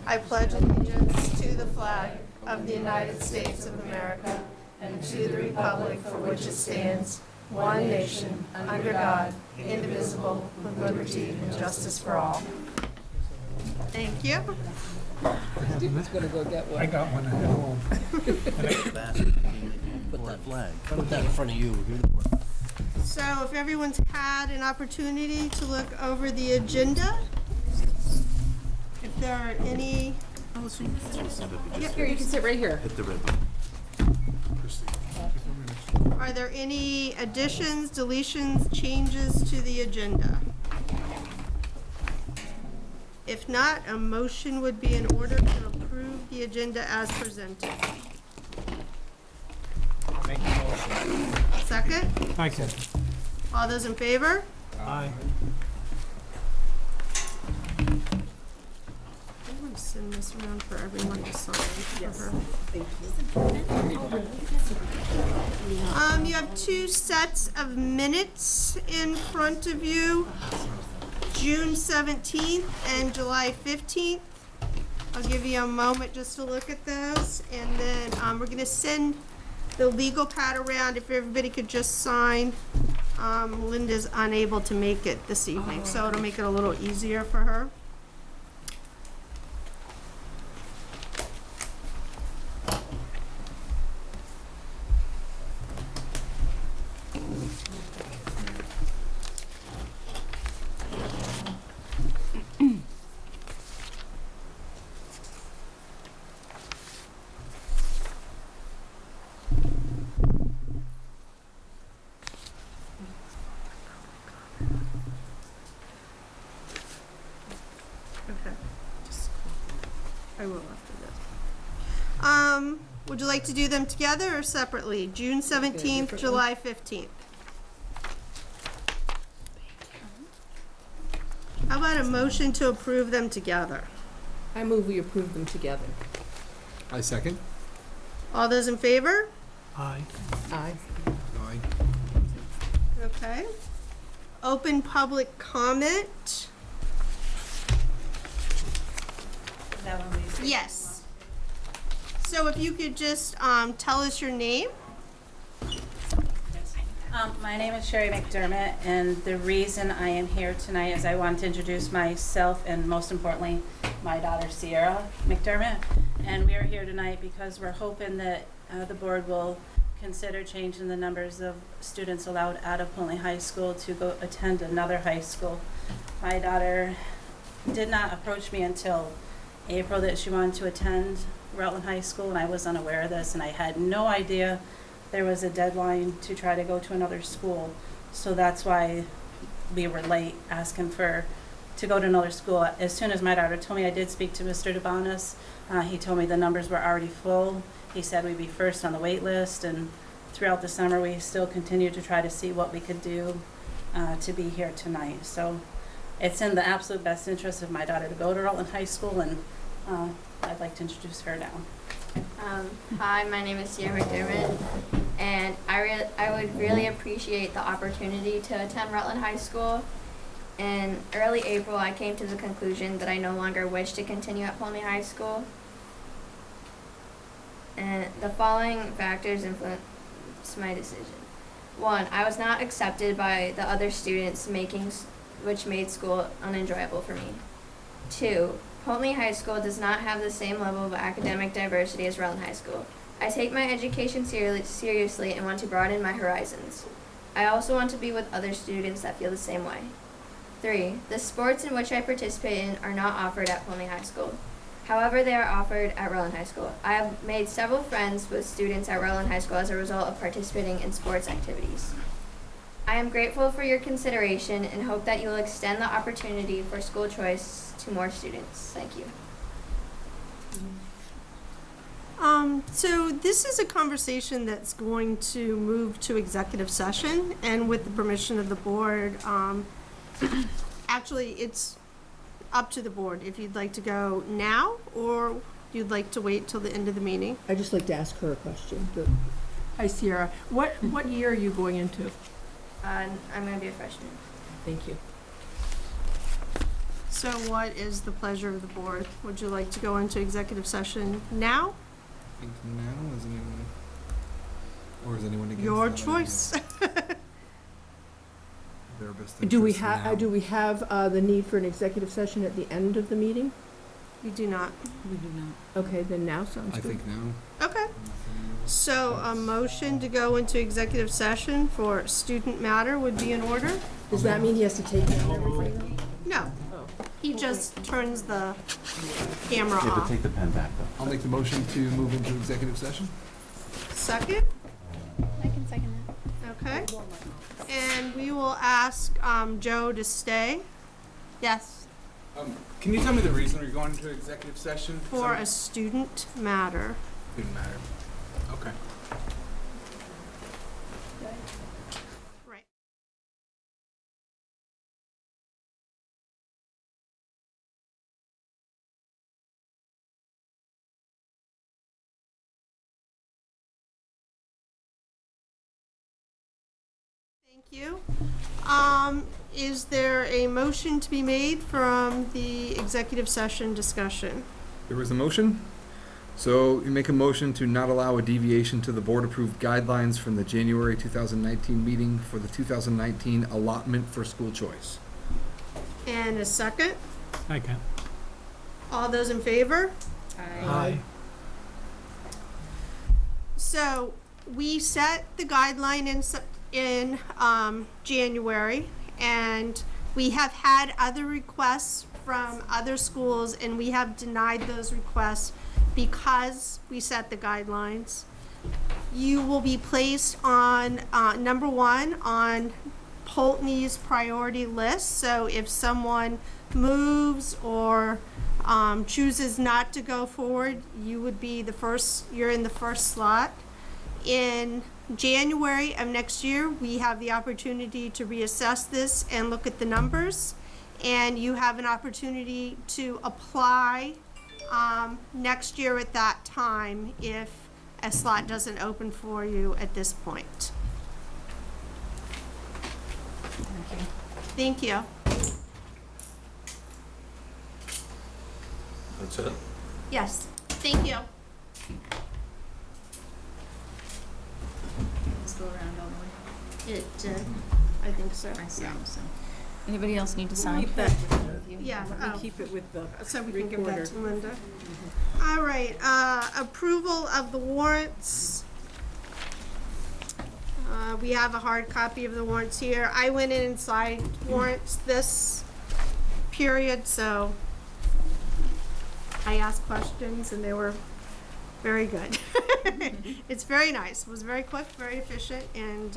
I pledge allegiance to the flag of the United States of America and to the republic for which it stands, one nation, under God, indivisible, with liberty and justice for all. Thank you. Steven's gonna go get one. I got one at home. Put that flag. Put that in front of you. You're the one. So if everyone's had an opportunity to look over the agenda, if there are any, Here, you can sit right here. Hit the ribbon. are there any additions, deletions, changes to the agenda? If not, a motion would be in order to approve the agenda as presented. Make a motion. Second? I can. All those in favor? Aye. I'm going to send this around for everyone to sign for her. You have two sets of minutes in front of you, June 17th and July 15th. I'll give you a moment just to look at those, and then we're going to send the legal pad around. If everybody could just sign. Linda's unable to make it this evening, so it'll make it a little easier for her. Okay. I will after this. Would you like to do them together or separately? June 17th, July 15th. How about a motion to approve them together? I move we approve them together. I second. All those in favor? Aye. Aye. Aye. Okay. Open public comment. Yes. So if you could just tell us your name. My name is Sherry McDermott, and the reason I am here tonight is I want to introduce myself and, most importantly, my daughter Sierra McDermott. And we are here tonight because we're hoping that the board will consider changing the numbers of students allowed out of Polley High School to go attend another high school. My daughter did not approach me until April that she wanted to attend Rutland High School, and I was unaware of this, and I had no idea there was a deadline to try to go to another school. So that's why we were late asking to go to another school. As soon as my daughter told me, I did speak to Mr. DeBonis. He told me the numbers were already full. He said we'd be first on the wait list, and throughout the summer we still continued to try to see what we could do to be here tonight. So it's in the absolute best interest of my daughter to go to Rutland High School, and I'd like to introduce her now. Hi, my name is Sierra McDermott, and I would really appreciate the opportunity to attend Rutland High School. In early April, I came to the conclusion that I no longer wish to continue at Polley High School. And the following factors influenced my decision. 1, I was not accepted by the other students, which made school unenjoyable for me. 2, Polley High School does not have the same level of academic diversity as Rutland High School. I take my education seriously and want to broaden my horizons. I also want to be with other students that feel the same way. 3, the sports in which I participate in are not offered at Polley High School. However, they are offered at Rutland High School. I have made several friends with students at Rutland High School as a result of participating in sports activities. I am grateful for your consideration and hope that you will extend the opportunity for school choice to more students. Thank you. So this is a conversation that's going to move to executive session, and with the permission of the board, actually it's up to the board if you'd like to go now or you'd like to wait till the end of the meeting. I'd just like to ask her a question. Hi, Sierra. What year are you going into? I'm going to be a freshman. Thank you. So So what is the pleasure of the board? Would you like to go into executive session now? I think now, is anyone, or is anyone against Your that? choice. Their best Do we interests now. have the need for an executive session at the end of the meeting? You do not. We do not. Okay, then now sounds I good. think now. Okay. So a motion to go into executive session for student matter would be in order? Does that mean he has to take down everything? No. Oh. He just turns the camera You have to off. take the pen back, though. I'll make the motion to move into executive session. Second? I can second that. Okay. And we will ask Joe to stay. Yes, Can you tell me the reason we're going into executive session? for a student matter. Didn't matter. Okay. Right. Thank you. Is there a motion to be made from the executive session discussion? There was a motion. So you make a motion to not allow a deviation to the board-approved guidelines from the January 2019 meeting for the 2019 allotment for school choice. And a second? Second. All those in favor? Aye. So we set the guideline in January, and we have had other requests from other schools, and we have denied those requests because we set the guidelines. You will be placed on, number one, on Pulteney's priority list. So if someone moves or chooses not to go forward, you would be the first, you're in the first slot. In January of next year, we have the opportunity to reassess this and look at the numbers. And you have an opportunity to apply next year at that time if a slot doesn't open for you at this point. Thank you. That's it? Yes, thank you. Let's go around all the way. It, I think so. I see, so. Anybody else need to sign? Keep that, Yeah, let me keep it with the so we can give recorder. that to Linda. All right, approval of the warrants. We have a hard copy of the warrants here. I went in and signed warrants this period, so I asked questions and they were very good. It's very nice. It was very quick, very efficient, and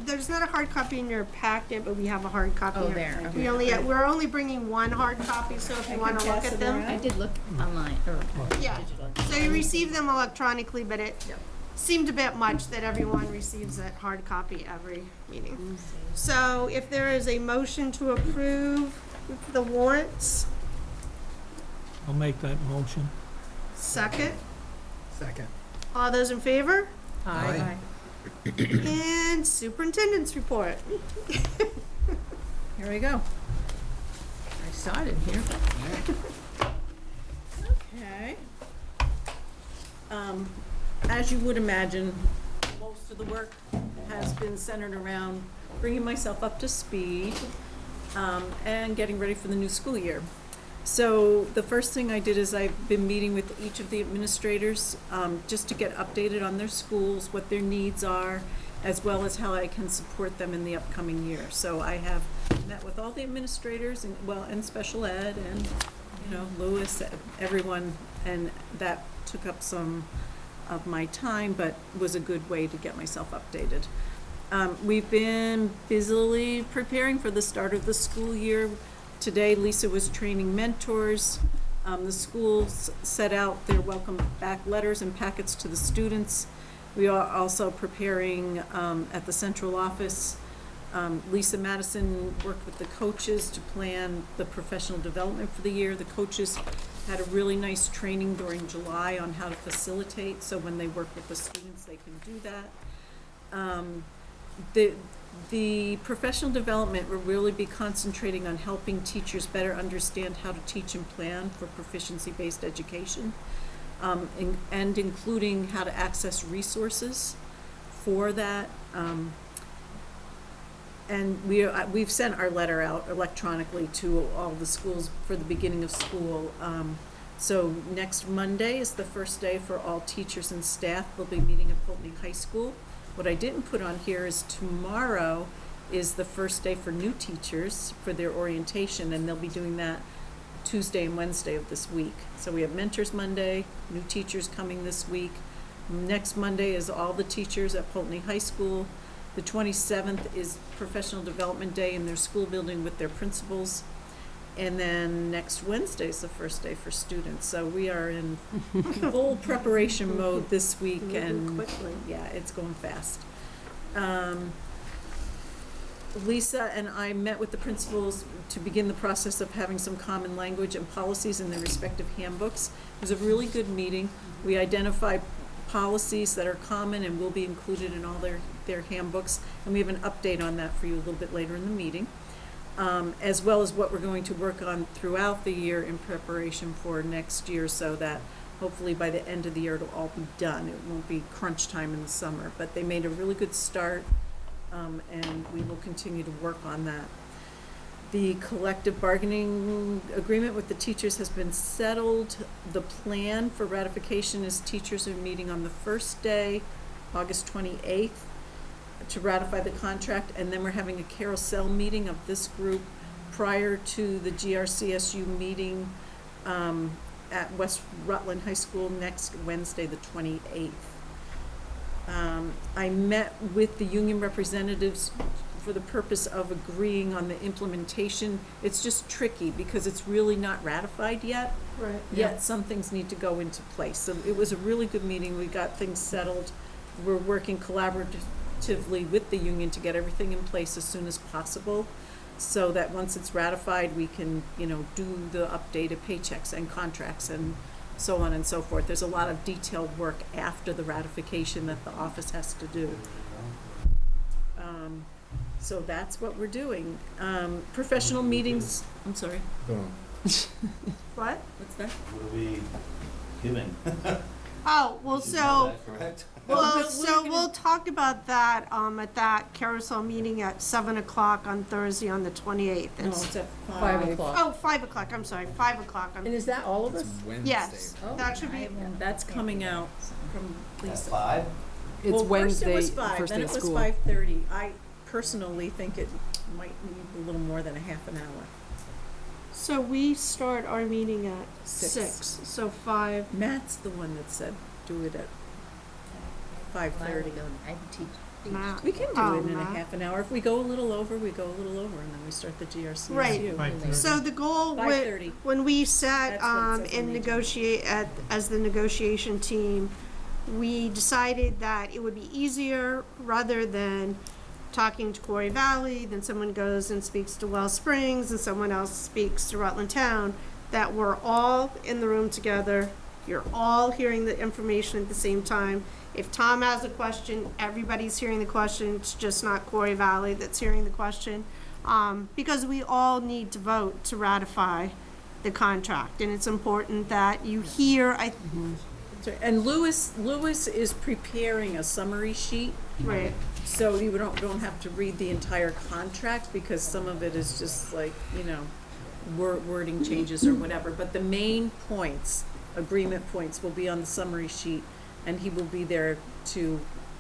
there's not a hard copy in your packet, but we have a hard copy. Oh, here. there, We're only bringing one hard copy, so if you want to look at them. I did look online, or Yeah, so you receive them electronically, but it seemed a bit much that everyone receives a hard copy every meeting. So if there is a motion to approve the warrants, I'll make that motion. second, Second. all those in favor? Aye. And superintendent's report. Here we go. I started here. Okay. As you would imagine, most of the work has been centered around bringing myself up to speed, and getting ready for the new school year. So the first thing I did is I've been meeting with each of the administrators, just to get updated on their schools, what their needs are, as well as how I can support them in the upcoming year. So I have met with all the administrators and special ed and, Lewis, everyone, and that took up some of my time, but was a good way to get myself updated. We've been busily preparing for the start of the school year. Today, Lisa was training mentors. The schools set out their welcome back letters and packets to the students. We are also preparing at the central office. Lisa Madison worked with the coaches to plan the professional development for the year. The coaches had a really nice training during July on how to facilitate, so when they work with the students, they can do that. The professional development will really be concentrating on helping teachers better understand how to teach and plan for proficiency-based education, and including how to access resources for that. And we've sent our letter out electronically to all the schools for the beginning of school. So next Monday is the first day for all teachers and staff. They'll be meeting at Pulteney High School. What I didn't put on here is tomorrow is the first day for new teachers for their orientation, and they'll be doing that Tuesday and Wednesday of this week. So we have Mentors Monday, new teachers coming this week. Next Monday is all the teachers at Pulteney High School. The 27th is Professional Development Day in their school building with their principals. And then next Wednesday is the first day for students. So we are in full preparation mode this week, and quickly. yeah, it's going fast. Lisa and I met with the principals to begin the process of having some common language and policies in their respective handbooks. It was a really good meeting. We identified policies that are common and will be included in all their handbooks, and we have an update on that for you a little bit later in the meeting, as well as what we're going to work on throughout the year in preparation for next year, so that hopefully by the end of the year it'll all be done. It won't be crunch time in the summer, but they made a really good start, and we will continue to work on that. The collective bargaining agreement with the teachers has been settled. The plan for ratification is teachers are meeting on the first day, August 28th, to ratify the contract, and then we're having a carousel meeting of this group prior to the GRCSU meeting at West Rutland High School next Wednesday, the 28th. I met with the union representatives for the purpose of agreeing on the implementation. It's just tricky because it's really not ratified yet. Right. Yet some things need to go into place. So it was a really good meeting. We got things settled. We're working collaboratively with the union to get everything in place as soon as possible, so that once it's ratified, we can, do the updated paychecks and contracts and so on and so forth. There's a lot of detailed work after the ratification that the office has to do. So that's what we're doing. Professional meetings, I'm sorry, Go on. What? what's that? What are we giving? Oh, well, Is so, that correct? we'll talk about that, at that carousel meeting at 7 o'clock on Thursday on the 28th. No, It's- it's at 5 o'clock. Oh, 5 o'clock, I'm sorry, 5 o'clock on, And is that all of It's us? Wednesday. yes, that should be, And that's coming out from At Lisa. 5? It's Well, Wednesday, first it was 5, first then day it of was school. 5:30. I personally think it might need a little more than a half an hour. so we start our meeting at 6. 6, so 5. Matt's the one that said do it at 5:30. I teach. Matt. We can do Oh, it in a Matt. half an hour. If we go a little over, we go a little over, and then we start the GRCSU. Right. 5:30. So the goal 5:30. when we sat That's what it says on and the agenda. negotiate as the negotiation team, we decided that it would be easier rather than talking to Quarry Valley, then someone goes and speaks to Wells Springs and someone else speaks to Rutland Town, that we're all in the room together. You're all hearing the information at the same time. If Tom has a question, everybody's hearing the question. It's just not Quarry Valley that's hearing the question. Because we all need to vote to ratify the contract. And it's important that you hear, So- And Lewis is preparing a summary sheet, right, so you don't have to read the entire contract, because some of it is just like, wording changes or whatever. But the main points, agreement points, will be on the summary sheet, and he will be there to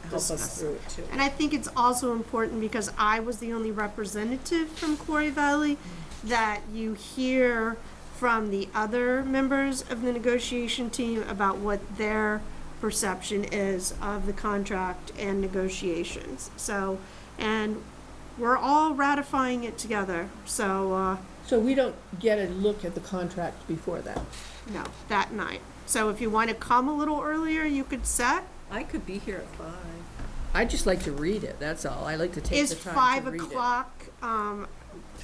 help us Discuss. through it too. And I think it's also important, because I was the only representative from Quarry Valley, that you hear from the other members of the negotiation team about what their perception is of the contract and negotiations. So, and we're all ratifying it together, so, So we don't get a look at the contract before that? no, that night. So if you want to come a little earlier, you could set. I could be here at 5. I'd just like to read it, that's all. I like to take Is the time 5 to read it. o'clock,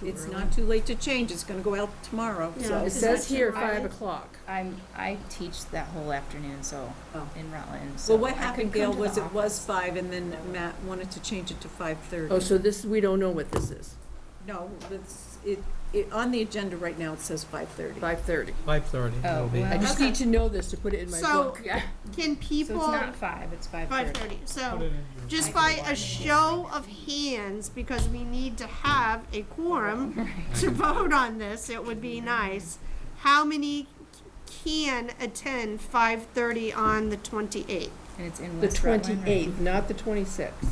It's not too late to change, it's gonna go out tomorrow, Yeah. so. It says here 5 o'clock. I teach that whole afternoon, so, Oh. in Rutland, so. Well, what I could happened, come Gail, to the was it was office. 5, and then Matt wanted to change it to 5:30. Oh, so this, we don't know what this is. No, on the agenda right now, it says 5:30. 5:30. 5:30. Oh, it'll be. well. I just need to know this to put it in my So- book. Yeah. Can So people? it's not 5, it's 5:30. 5:30, Put so it in your- just by a show of hands, because we need to have a quorum to vote on this, it would be nice. How many can attend 5:30 on the 28th? And it's in The West Rutland, right? 28th, not the 26th.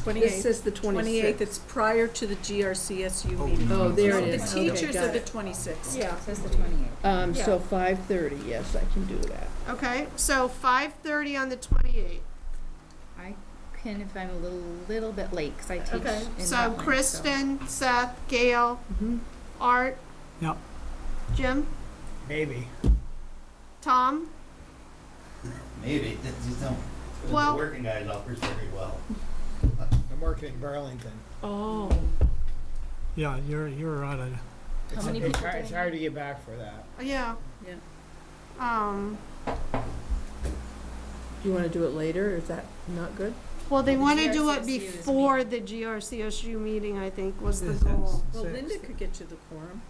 28th. This says the 28th, 26th. it's prior to the GRCSU meeting. Oh, there it The is. Okay, teachers got are the it. 26th. Yeah. It says the 28th. So 5:30, yes, I can do that. Okay, so 5:30 on the 28th. I can if I'm a little bit late, because I teach Okay, in so Rutland, Kristen, Seth, Gail, Mhm. Art, Yep. Jim, Maybe. Tom. Maybe, just don't, Well- the working guys offers very well. I'm working in Burlington. Oh. Yeah, you're out of. How many people do It's they hard to get back for that. Yeah. Yeah. Do you want to do it later, or is that not good? Well, they The want to do it GRCSU is before the GRCSU meeting, I think, was the This goal. is- Well, Linda could get you the quorum.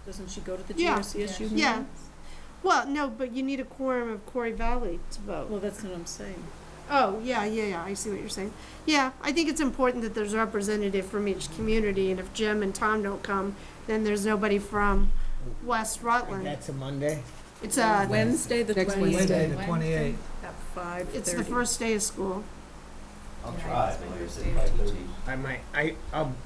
Doesn't she go to the Yeah. GRCSU meeting? Yeah. Well, no, but you need a quorum of Quarry Valley to vote. Well, that's what I'm saying. Oh, yeah, I see what you're saying. Yeah, I think it's important that there's a representative from each community, and if Jim and Tom don't come, then there's nobody from West Rutland. That's a Monday? It's Wednesday, the Next 28th Wednesday. The 28th. at 5:30. it's the first day of school. I'll Yeah, try, it's my like I first said, day of 5:30. teaching. I might,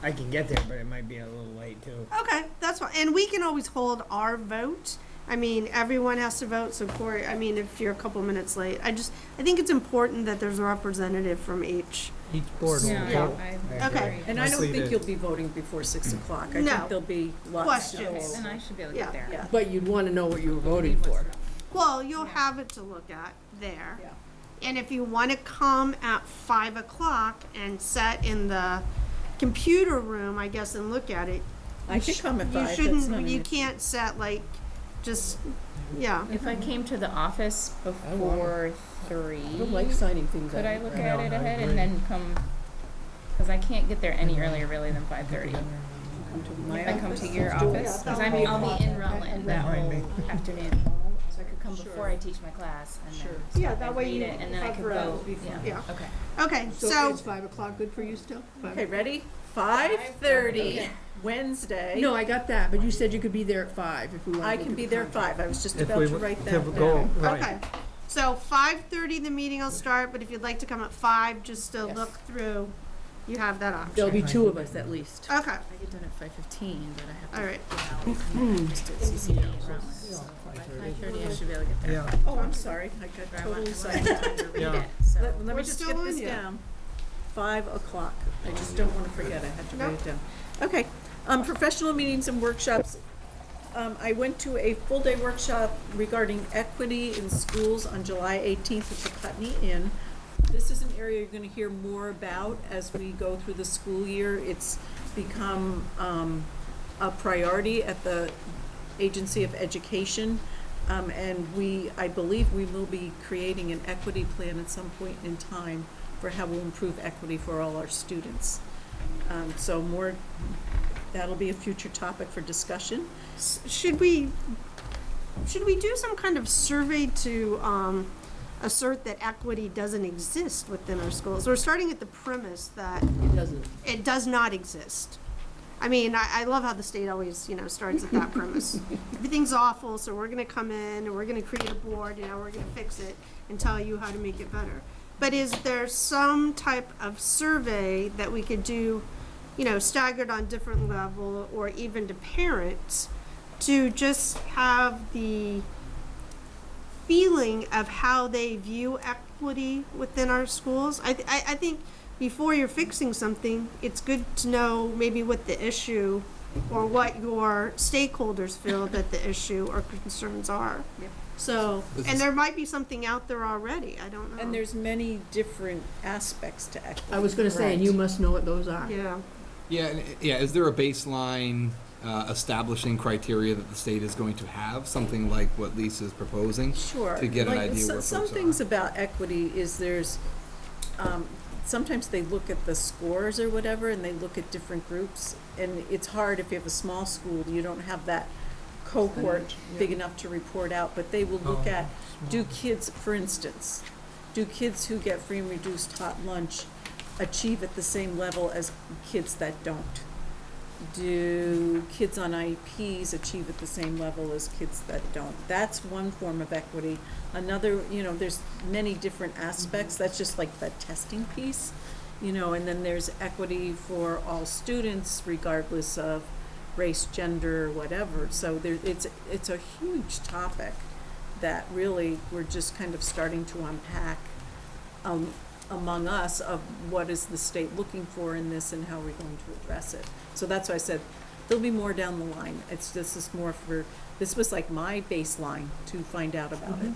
I can get there, but it might be a little late too. Okay, that's fine. And we can always hold our vote. I mean, everyone has to vote, so Corey, I mean, if you're a couple minutes late, I think it's important that there's a representative from each. Each board will Yeah, vote. I Okay. agree. And I don't Mostly think the- you'll be voting before 6 o'clock. I No. think there'll be lots Questions. Okay, of. then I should be able to Yeah. get there. Yeah. But you'd want to know what you were voting for. Well, you'll have it to look at there. Yeah. And if you want to come at 5 o'clock and sit in the computer room, I guess, and look at it, I could come at 5. you That's shouldn't, not an you issue. can't set like, just, yeah. If I came to the office before 3, I don't like signing things could out. I look I at know, it I ahead agree. and then come? Because I can't get there any earlier really than 5:30. Come to my If I come office. to your Let's do it. office, because I'll be in Rutland that Behind whole me. afternoon. So I could come before I teach my class and then Sure. stop Yeah, that and way read you it, and then I have could room. vote. Before. Yeah. Okay. Okay, So so, is 5 o'clock good for you still? Okay, ready? 5:30, Wednesday. No, I got that, but you said you could be there at 5 if we wanted I to can do be the there at contract. 5. I was just If about we to w- write to that go, down. right. okay. So 5:30, the meeting will start, but if you'd like to come at 5, just to Yes. look through, you have that There'll option. be 2 of us at least. Okay, I get done at 5:15, but I have to. all right. Just at CCD in Rutland, so by 5:30 I should be able to get there. Yeah, Oh, I'm sorry. I got But I totally want sidetracked. time to read Yeah. it, so. Let We're me just still get on this you. down. 5 o'clock. I just don't want to forget. I have to write Nope. it down. Okay. Professional meetings and workshops. I went to a full-day workshop regarding equity in schools on July 18th at the Putney Inn. This is an area you're going to hear more about as we go through the school year. It's become a priority at the Agency of Education. And I believe we will be creating an equity plan at some point in time for how we'll improve equity for all our students. So that'll be a future topic for discussion. Should we do some kind of survey to assert that equity doesn't exist within our schools? We're starting at the premise that It doesn't. it does not exist. I mean, I love how the state always, starts at that premise. Everything's awful, so we're gonna come in and we're gonna create a board, we're gonna fix it and tell you how to make it better. But is there some type of survey that we could do, staggered on different level or even to parents to just have the feeling of how they view equity within our schools? I think before you're fixing something, it's good to know maybe what the issue or what your stakeholders feel that the issue or concerns are. Yep. So, and there might be something out there already, I don't know. And there's many different aspects to equity. I was gonna say, and you must know what those are. Yeah, Yeah, yeah. Is there a baseline establishing criteria that the state is going to have? Something like what Lisa's proposing? Sure. To get an Like, idea where some folks things are. about equity is sometimes they look at the scores or whatever, and they look at different groups, and it's hard if you have a small school, you don't have that cohort big enough to report out, but they will look at, do kids, for instance, do kids who get free and reduced hot lunch achieve at the same level as kids that don't? Do kids on IEPs achieve at the same level as kids that don't? That's one form of equity. Another, there's many different aspects. That's just like the testing piece, and then there's equity for all students regardless of race, gender, whatever. So it's a huge topic that really we're just kind of starting to unpack among us of what is the state looking for in this and how we're going to address it. So that's why I said there'll be more down the line. This was like my baseline to find out about it.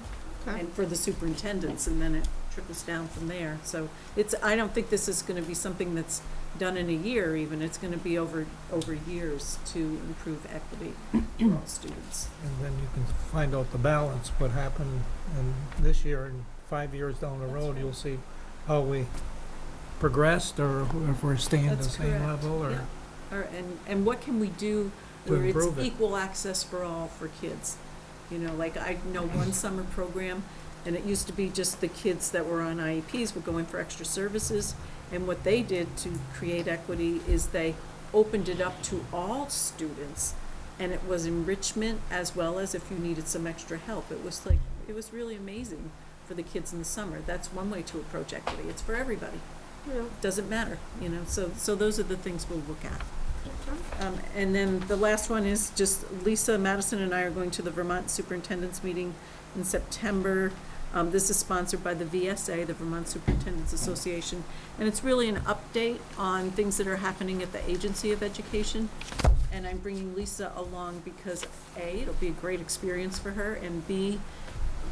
Okay. And for the superintendents, and then it trickles down from there. So I don't think this is gonna be something that's done in a year even. It's gonna be over years to improve equity for all students. And then you can find out the balance, what happened in this year and 5 years down the That's road, right. you'll see how we progressed or if we're staying at the That's same correct. level or. Yeah. And what can we do To where it's improve it. equal access for all for kids? Like I know one summer program, and it used to be just the kids that were on IEPs would go in for extra services. And what they did to create equity is they opened it up to all students. And it was enrichment as well as if you needed some extra help. It was really amazing for the kids in the summer. That's one way to approach equity. It's for everybody. Doesn't matter, so those are the things we'll look at. And then the last one is just Lisa, Madison, and I are going to the Vermont Superintendent's meeting in September. This is sponsored by the VSA, the Vermont Superintendents Association, and it's really an update on things that are happening at the Agency of Education. And I'm bringing Lisa along because A, it'll be a great experience for her, and B,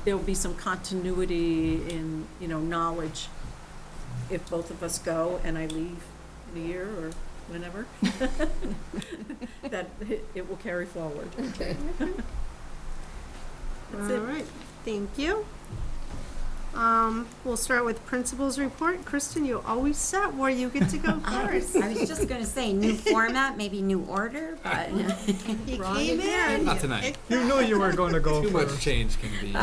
there'll be some continuity in, knowledge if both of us go and I leave in a year or whenever, that it will carry forward. Okay. That's All it. right, thank you. We'll start with principal's report. Kristen, you always set where you get to go first. I was just gonna say, new format, maybe new order, but, You came in. Not tonight. You knew you were going to go Too much first. change can be.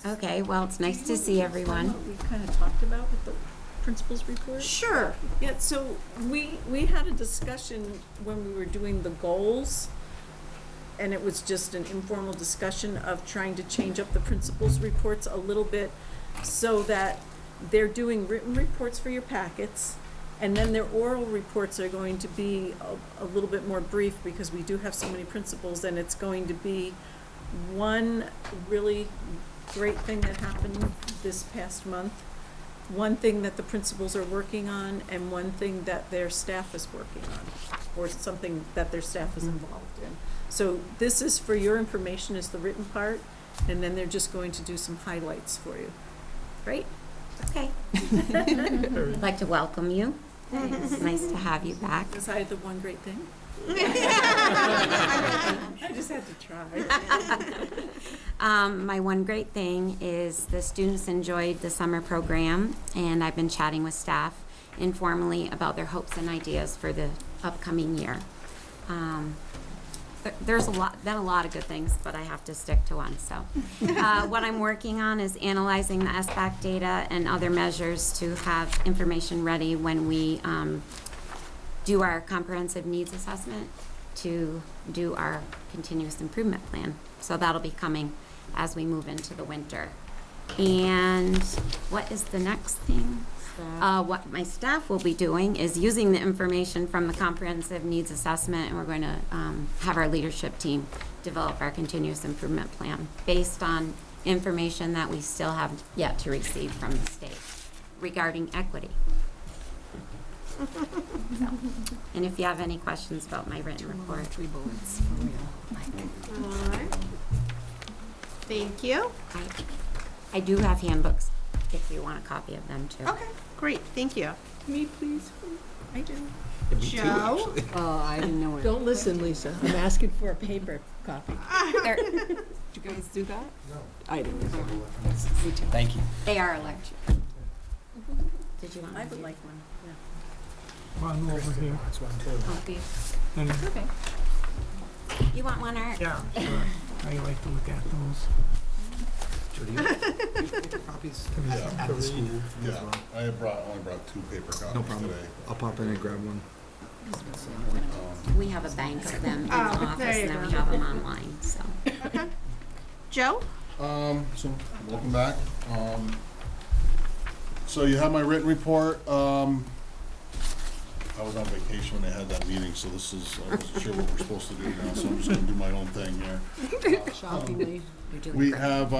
okay, well, it's nice to see everyone. What we kind of talked about with the principal's report? Sure. Yeah, so we had a discussion when we were doing the goals, and it was just an informal discussion of trying to change up the principal's reports a little bit so that they're doing written reports for your packets, and then their oral reports are going to be a little bit more brief because we do have so many principals, and it's going to be one really great thing that happened this past month, one thing that the principals are working on, and one thing that their staff is working on, or something that their staff is involved in. So this is for your information, is the written part, and then they're just going to do some highlights for you. Right? Okay. I'd like to welcome you. It's nice to have you back. Was I the one great thing? I just had to try. My one great thing is the students enjoyed the summer program, and I've been chatting with staff informally about their hopes and ideas for the upcoming year. There's been a lot of good things, but I have to stick to one. So what I'm working on is analyzing the SBAC data and other measures to have information ready when we do our comprehensive needs assessment to do our continuous improvement plan. So that'll be coming as we move into the winter. And what is the next thing? What my staff will be doing is using the information from the comprehensive needs assessment, and we're going to have our leadership team develop our continuous improvement plan based on information that we still have yet to receive from the state regarding equity. So, and if you have any questions about my written report. 3 bullets. All right. Thank you. I do have handbooks. if you want a copy of them too. Okay, great, thank you. Me, please? I do. Joe? Oh, I didn't know. Don't listen, Lisa. I'm asking for a paper copy. Did you guys do that? No. I didn't. Thank you. They are electric. Did you want I one? would like one, yeah. One over here. That's one too. Copy. And, Okay. You want one, Art? yeah, sure. I like to look at those. Jody, you have copies at the school? Yeah, I only brought 2 paper copies No problem. today. I'll pop in and grab one. We have a bank of them in the Oh, office, there you and then go. we have them online, so. Okay. Joe? So, welcome back. So you have my written report. I was on vacation when they had that meeting, so I wasn't sure what we're supposed to do now, so I'm just gonna do my own thing here. Shockingly. You're doing We great. have,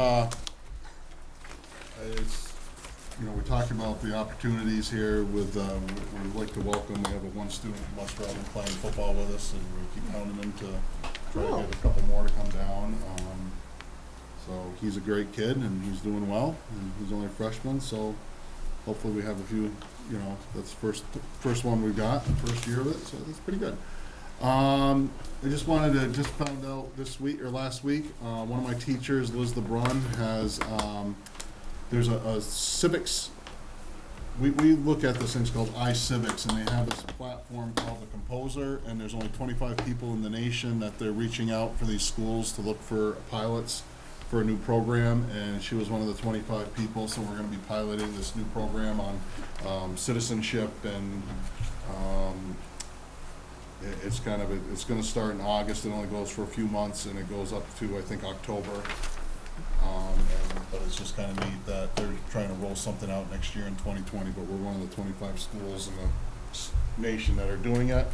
we talked about the opportunities here with, we'd like to welcome, we have one student from West Rutland playing football with us, and we keep counting him to try to get a couple more to come down. So he's a great kid, and he's doing well, and he's only a freshman, so hopefully we have a few, that's first one we got, first year of it, so that's pretty good. I just found out this week, or last week, one of my teachers, Liz LeBrun, has, there's a civics, we look at this thing called iCivics, and they have this platform called The Composer, and there's only 25 people in the nation that they're reaching out for these schools to look for pilots for a new program, and she was one of the 25 people, so we're gonna be piloting this new program on citizenship, and it's gonna start in August. It only goes for a few months, and it goes up to, I think, October. But it's just kind of neat that they're trying to roll something out next year in 2020, but we're one of the 25 schools in the nation that are doing it.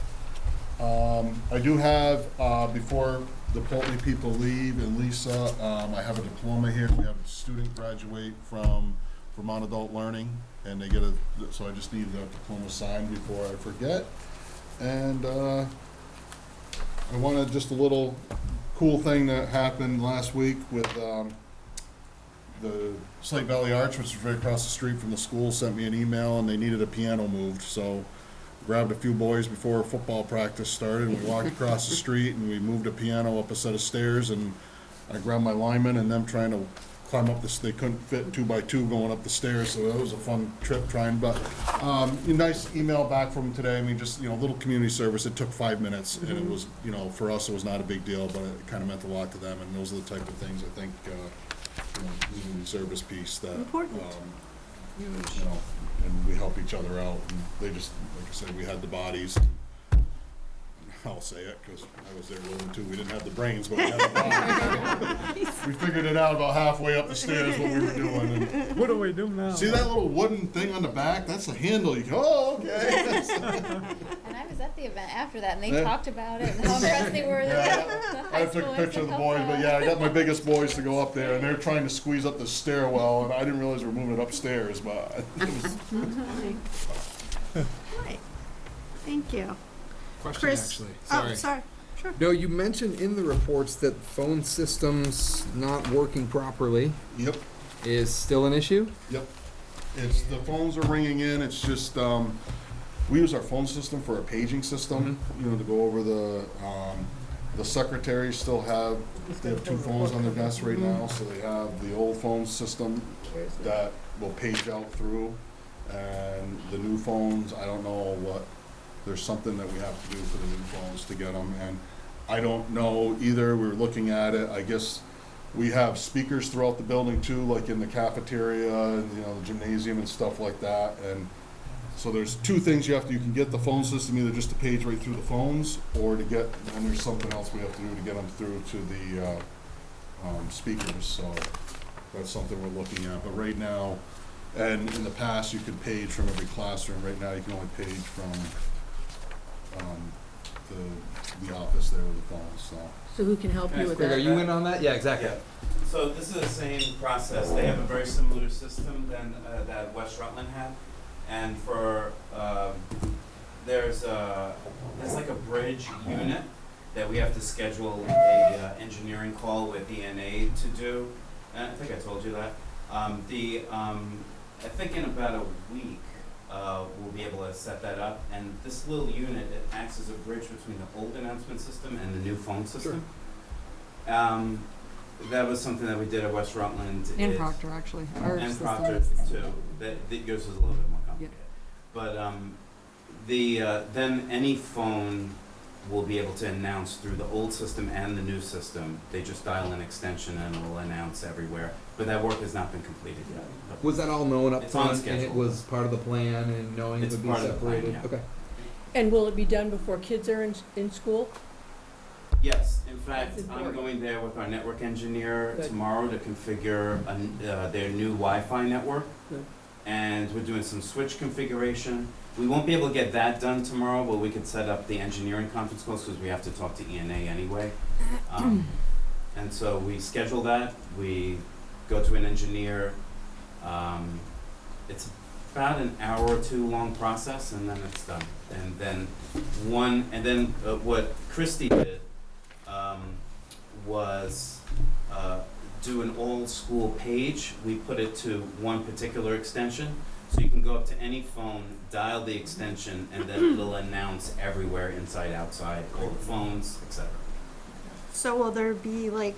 I do have, before the Pulteney people leave, and Lisa, I have a diploma here. We have a student graduate from Vermont Adult Learning, and they get so I just need the diploma signed before I forget. And I wanted just a little cool thing that happened last week with the Slate Valley Arch, which is right across the street from the school, sent me an email, and they needed a piano moved, so grabbed a few boys before football practice started, and we walked across the street, and we moved a piano up a set of stairs, and I grabbed my lineman, and them trying to climb up this, they couldn't fit 2x2 going up the stairs, so it was a fun trip trying, but, nice email back from today. I mean, just, little community service. It took 5 minutes, and it was, for us, it was not a big deal, but it kind of meant a lot to them, and those are the type of things I think, community service piece that, Important. and we help each other out, and they just, like I said, we had the bodies. I'll say it, because I was there rolling too. We didn't have the brains, but we had the bodies. We figured it out about halfway up the stairs what we were doing. And What do we do now? see that little wooden thing on the back? That's the handle. You go, oh, okay. And I was at the event after that, and they Yeah. talked about it and how impressed they were. Yeah. The I high took a schoolers picture of to the help boys, out. but yeah, I got my biggest boys to go up there, and they're trying to squeeze up the stairwell, and I didn't realize we were moving it upstairs, but it was. Right. Thank you. Question, Chris? actually. Oh, sorry. Sure. No, you mentioned in the reports that phone systems not working properly Yep. is still an issue? Yep. It's, the phones are ringing in, it's just, we use our phone system for a paging system, to go over the secretaries still have, they have 2 phones on their desk right now, so they have the old phone system that will page out through, and the new phones, I don't know there's something that we have to do for the new phones to get them, and I don't know either. We're looking at it. I guess we have speakers throughout the building too, like in the cafeteria and the gymnasium and stuff like that. And so there's 2 things you can get the phone system either just to page right through the phones, or to get, and there's something else we have to do to get them through to the speakers. So that's something we're looking at. But right now, and in the past, you could page from every classroom. Right now, you can only page from the office there with the phone, so. So who can help you with Greg, that? are you in on that? Yeah, exactly. Yeah. So this is the same process. They have a very similar system than that West Rutland had, and for there's like a bridge unit that we have to schedule a engineering call with ENA to do. And I think I told you that. I think in about a week, we'll be able to set that up. And this little unit, it acts as a bridge between the old announcement system and the new phone system. That was something that we did at West Rutland. And Proctor, actually. Our And system Proctor is- too. That yours was a little bit more complicated. But then any phone will be able to announce through the old system and the new system. They just dial an extension and it will announce everywhere. But that work has not been completed yet. But Was that all known up It's on front and it schedule. was part of the plan and knowing it It's would be part of the plan, separated? yeah. Okay. And will it be done before kids are in school? Yes, in fact, That's I'm important. going there with our network engineer Good. tomorrow to configure their new Wi-Fi network. Good. And we're doing some switch configuration. We won't be able to get that done tomorrow, but we could set up the engineering conference calls because we have to talk to ENA anyway. And so we schedule that, we go to an engineer. It's about an hour or two long process and then it's done. And then what Christy did was do an old school page. We put it to one particular extension. So you can go up to any phone, dial the extension, and then it'll announce everywhere, inside, outside, all the phones, etc. So will there be like,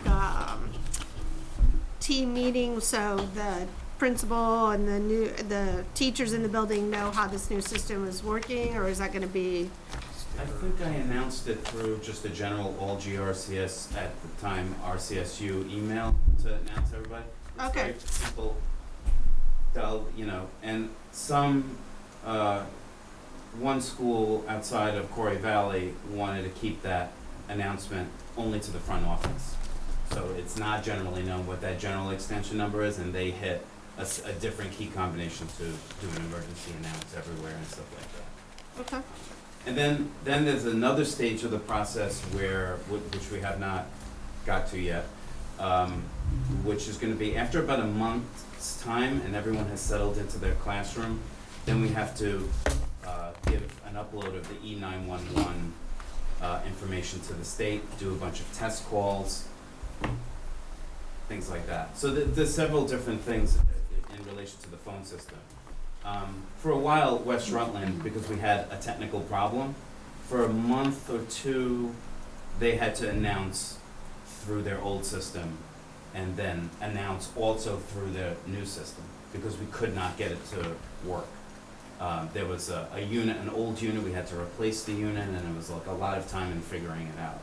team meetings, so the principal and the teachers in the building know how this new system is working, or is that gonna be? I think I announced it through just a general all GRCS at the time RCSU email to announce everybody. It's Okay. very simple. And one school outside of Quarry Valley wanted to keep that announcement only to the front office. So it's not generally known what that general extension number is, and they hit a different key combination to do an emergency announce everywhere and stuff like that. Okay. And then there's another stage of the process which we have not got to yet, which is gonna be after about a month's time and everyone has settled into their classroom, then we have to give an upload of the E911 information to the state, do a bunch of test calls, things like that. So there's several different things in relation to the phone system. For a while, West Rutland, because we had a technical problem, for a month or two, they had to announce through their old system and then announce also through their new system because we could not get it to work. There was a unit, an old unit, we had to replace the unit, and it was like a lot of time in figuring it out.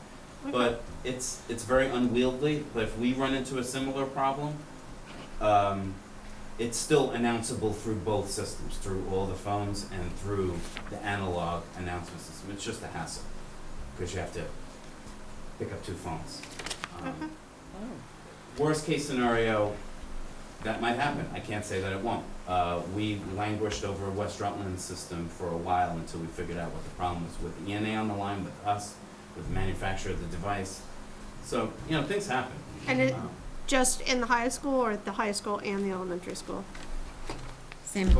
But it's very unwieldy, but if we run into a similar problem, it's still announceable through both systems, through all the phones and through the analog announcement system. It's just a hassle, because you have to pick up two phones. Worst case scenario, that might happen. I can't say that it won't. We languished over West Rutland's system for a while until we figured out what the problem was with ENA on the line, with us, with the manufacturer of the device. So, things happen. And it just in the high school or at the high school and the elementary school? Same.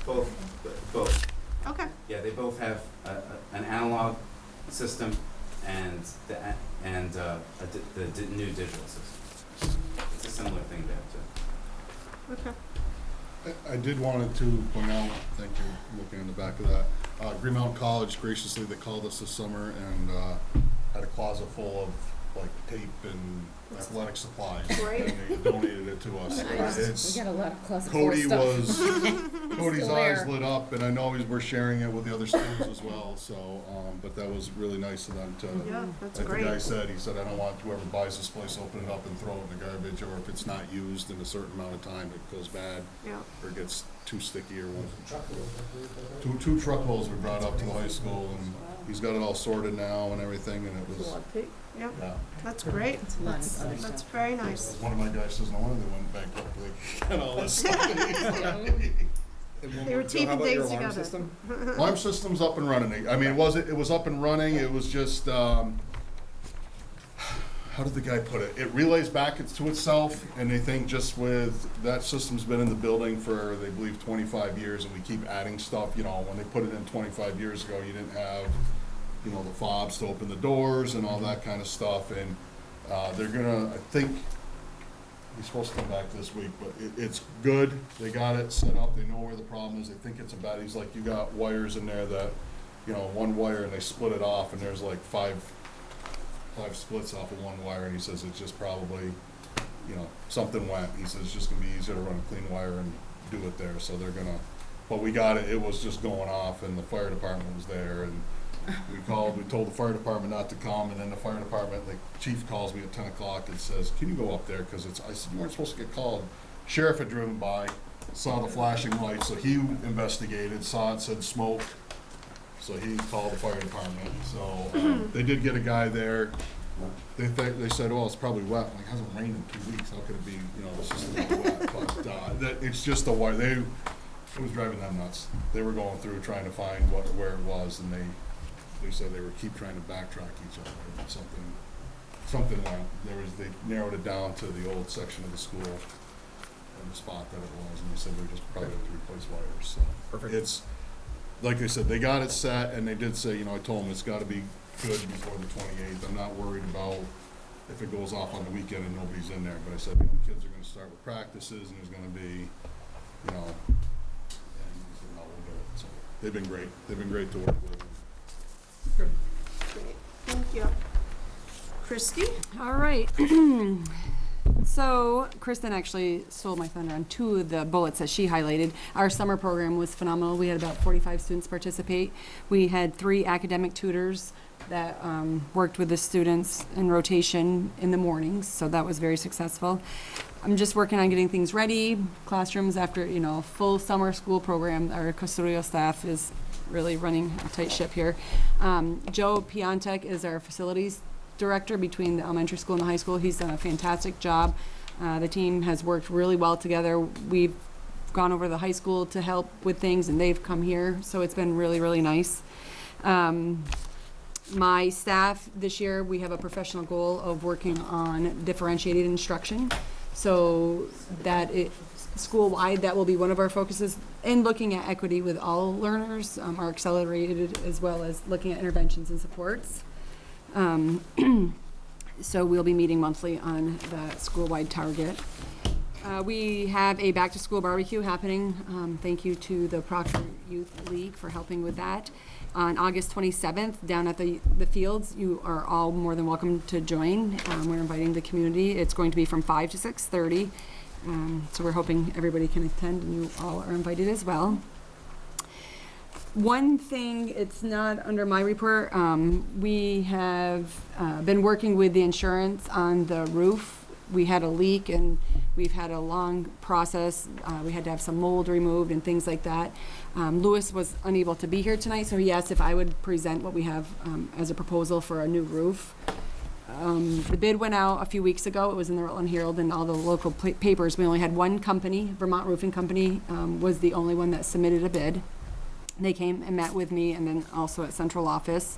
Both. Okay. Yeah, they both have an analog system and the new digital system. It's a similar thing there too. Okay. I did wanted to point out, thank you, looking in the back of that, Green Mountain College graciously, they called us this summer and had a closet full of like tape and athletic supplies. Great. And they donated it to us. Nice. We got a lot of closet full Cody stuff. Cody's Still eyes there. lit up, and I know we're sharing it with the other students as well, so, but that was really nice of them to. Yeah, that's like great. the guy said, he said, I don't want whoever buys this place, open it up and throw it in the garbage, or if it's not used in a certain amount of time, it goes bad. Yeah. Or gets too sticky or what. Two truckloads were brought up to the high school, and he's got it all sorted now and everything, and it There's was, a lot of tape. Yep. yeah. That's great. It's a lot of other That's stuff. very nice. One of my guys says, no wonder they went bankrupt, they got all this stuff. They were So how taping about your things alarm together. system? Alarm system's up and running. I mean, it was up and running, it was just, how did the guy put it? It relays back to itself, and they think just with, that system's been in the building for, they believe, 25 years, and we keep adding stuff, when they put it in 25 years ago, you didn't have, the fobs to open the doors and all that kind of stuff, and they're gonna, I think, he's supposed to come back this week, but it's good. They got it set up. They know where the problem is. They think it's a bad, he's like, you got wires in there that, you know, one wire and they split it off and there's like five splits off of one wire, and he says it's just probably, you know, something went. He says it's just gonna be easier to run a clean wire and do it there, so they're gonna, but we got it, it was just going off, and the fire department was there, and we told the fire department not to come, and then the fire department, the chief calls me at 10 o'clock and says, can you go up there, because I said, you weren't supposed to get called. Sheriff had driven by, saw the flashing lights, so he investigated, saw it said smoke, so he called the fire department, so, they did get a guy there. They said, well, it's probably wet. Like, it hasn't rained in 2 weeks. How could it be, you know, it's just a little wet? But it's just a wire. It was driving them nuts. They were going through trying to find where it was, and they said they were keep trying to backtrack each other. And something went. They narrowed it down to the old section of the school and the spot that it was, and they said they just probably have to replace wires. So Perfect. It's like I said, they got it set, and they did say, you know, I told them it's got to be good before the 28th. I'm not worried about if it goes off on the weekend and nobody's in there, but I said, you know, kids are going to start with practices, and there's going to be, you know, and he said, no, we'll do it. So they've been great. They've been great to work with. Great, thank you. Christy? All right. So Kristen actually stole my thunder on two of the bullets that she highlighted. Our summer program was phenomenal. We had about 45 students participate. We had 3 academic tutors that worked with the students in rotation in the mornings, so that was very successful. I'm just working on getting things ready. Classrooms after, you know, full summer school program. Our custodial staff is really running a tight ship here. Joe Piontek is our facilities director between the elementary school and the high school. He's done a fantastic job. The team has worked really well together. We've gone over to the high school to help with things, and they've come here, so it's been really, really nice. My staff this year, we have a professional goal of working on differentiated instruction, so that school-wide, that will be one of our focuses, and looking at equity with all learners, are accelerated, as well as looking at interventions and supports. So we'll be meeting monthly on the school-wide target. We have a back-to-school barbecue happening. Thank you to the Proctor Youth League for helping with that. On August 27th, down at the fields, you are all more than welcome to join. We're inviting the community. It's going to be from 5 to 6:30. So we're hoping everybody can attend, and you all are invited as well. One thing, it's not under my report, we have been working with the insurance on the roof. We had a leak, and we've had a long process. We had to have some mold removed and things like that. Lewis was unable to be here tonight, so he asked if I would present what we have as a proposal for a new roof. The bid went out a few weeks ago. It was in the Rutland Herald and all the local papers. We only had one company, Vermont Roofing Company, was the only one that submitted a bid. They came and met with me, and then also at central office.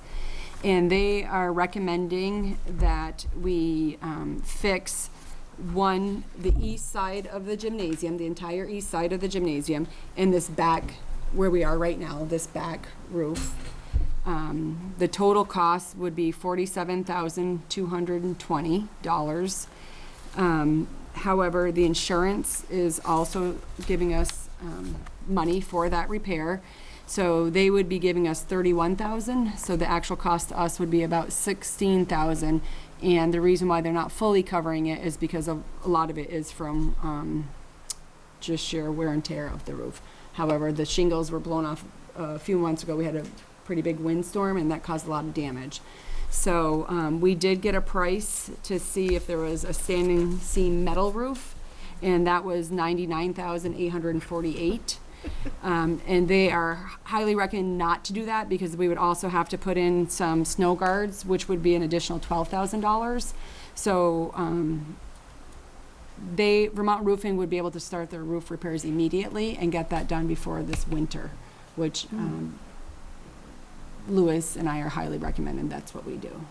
And they are recommending that we fix the east side of the gymnasium, the entire east side of the gymnasium, and this back, where we are right now, this back roof. The total cost would be $47,220. However, the insurance is also giving us money for that repair. So they would be giving us $31,000. So the actual cost to us would be about $16,000. And the reason why they're not fully covering it is because a lot of it is from just sheer wear and tear of the roof. However, the shingles were blown off a few months ago. We had a pretty big windstorm, and that caused a lot of damage. So we did get a price to see if there was a standing seam metal roof, and that was $99,848. And they are highly recommend not to do that, because we would also have to put in some snow guards, which would be an additional $12,000. So Vermont Roofing would be able to start their roof repairs immediately and get that done before this winter, which Lewis and I are highly recommending. That's what we do.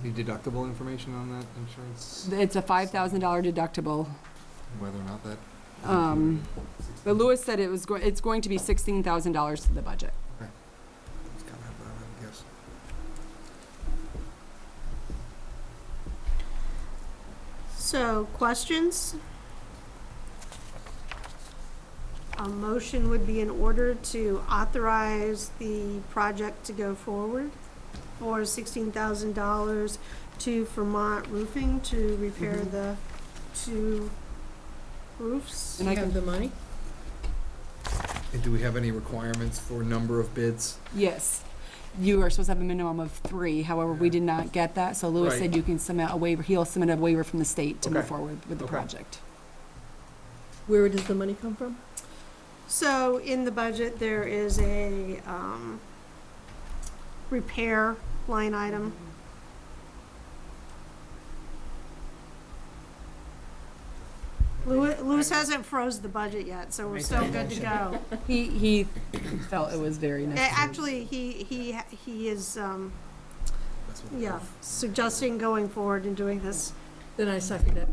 Any deductible information on that insurance? It's a $5,000 deductible. Whether or not that? But Lewis said it's going to be $16,000 to the budget. Okay. It's kind of, I guess. So, questions? a motion would be in order to authorize the project to go forward for $16,000 to Vermont Roofing to repair the 2 roofs. And I Have can, the money? And do we have any requirements for number of bids? yes, you are supposed to have a minimum of 3, however, we did not get that, so Louis Right. said you can submit a waiver, he'll submit a waiver from the state to move Okay. forward with the Okay. project. Where does the money come from? So in the budget, there is a repair line item. Louis hasn't froze the budget yet, so we're Make still that good to motion. go. He felt it was very necessary. Actually, he is, yeah, suggesting going forward and doing this. Then I second it.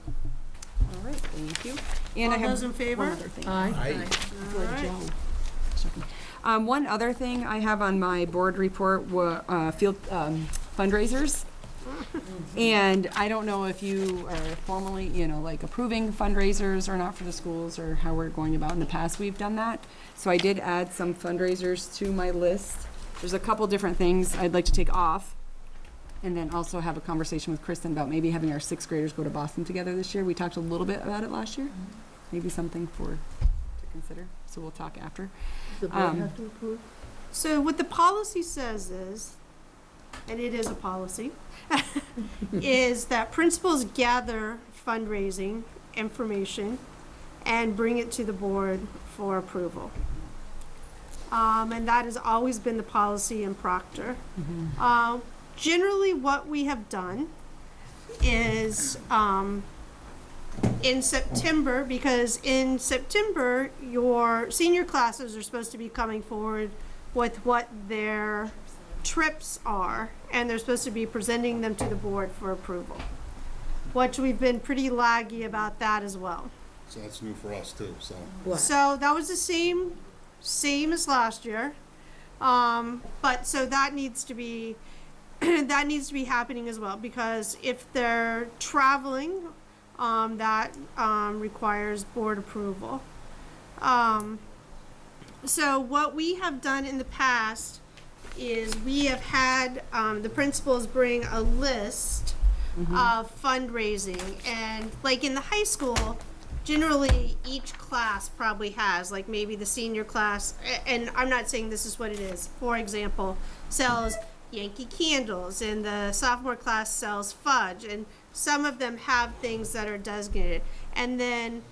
All right, thank you. And I All have those in favor? one other thing. Aye. Aye. I feel like Alright. Joe. Checking. One other thing I have on my board report field fundraisers. And I don't know if you are formally, like approving fundraisers or not for the schools or how we're going about. In the past, we've done that. So I did add some fundraisers to my list. There's a couple different things I'd like to take off. And then also have a conversation with Kristen about maybe having our 6th graders go to Boston together this year. We talked a little bit about it last year. Maybe something to consider. So we'll talk after. Does the board have to approve? So what the policy says is, and it is a policy, is that principals gather fundraising information and bring it to the board for approval. And that has always been the policy in Proctor. Generally, what we have done is in September, because in September, your senior classes are supposed to be coming forward with what their trips are, and they're supposed to be presenting them to the board for approval, which we've been pretty laggy about that as well. So that's new for us too, so. What? So that was the same as last year. But so that needs to be that needs to be happening as well, because if they're traveling, that requires board approval. So what we have done in the past is we have had the principals bring a list of fundraising, and like in the high school, generally each class probably has, like maybe the senior class, and I'm not saying this is what it is, for example, sells Yankee candles, and the sophomore class sells fudge, and some of them have things that are designated. And then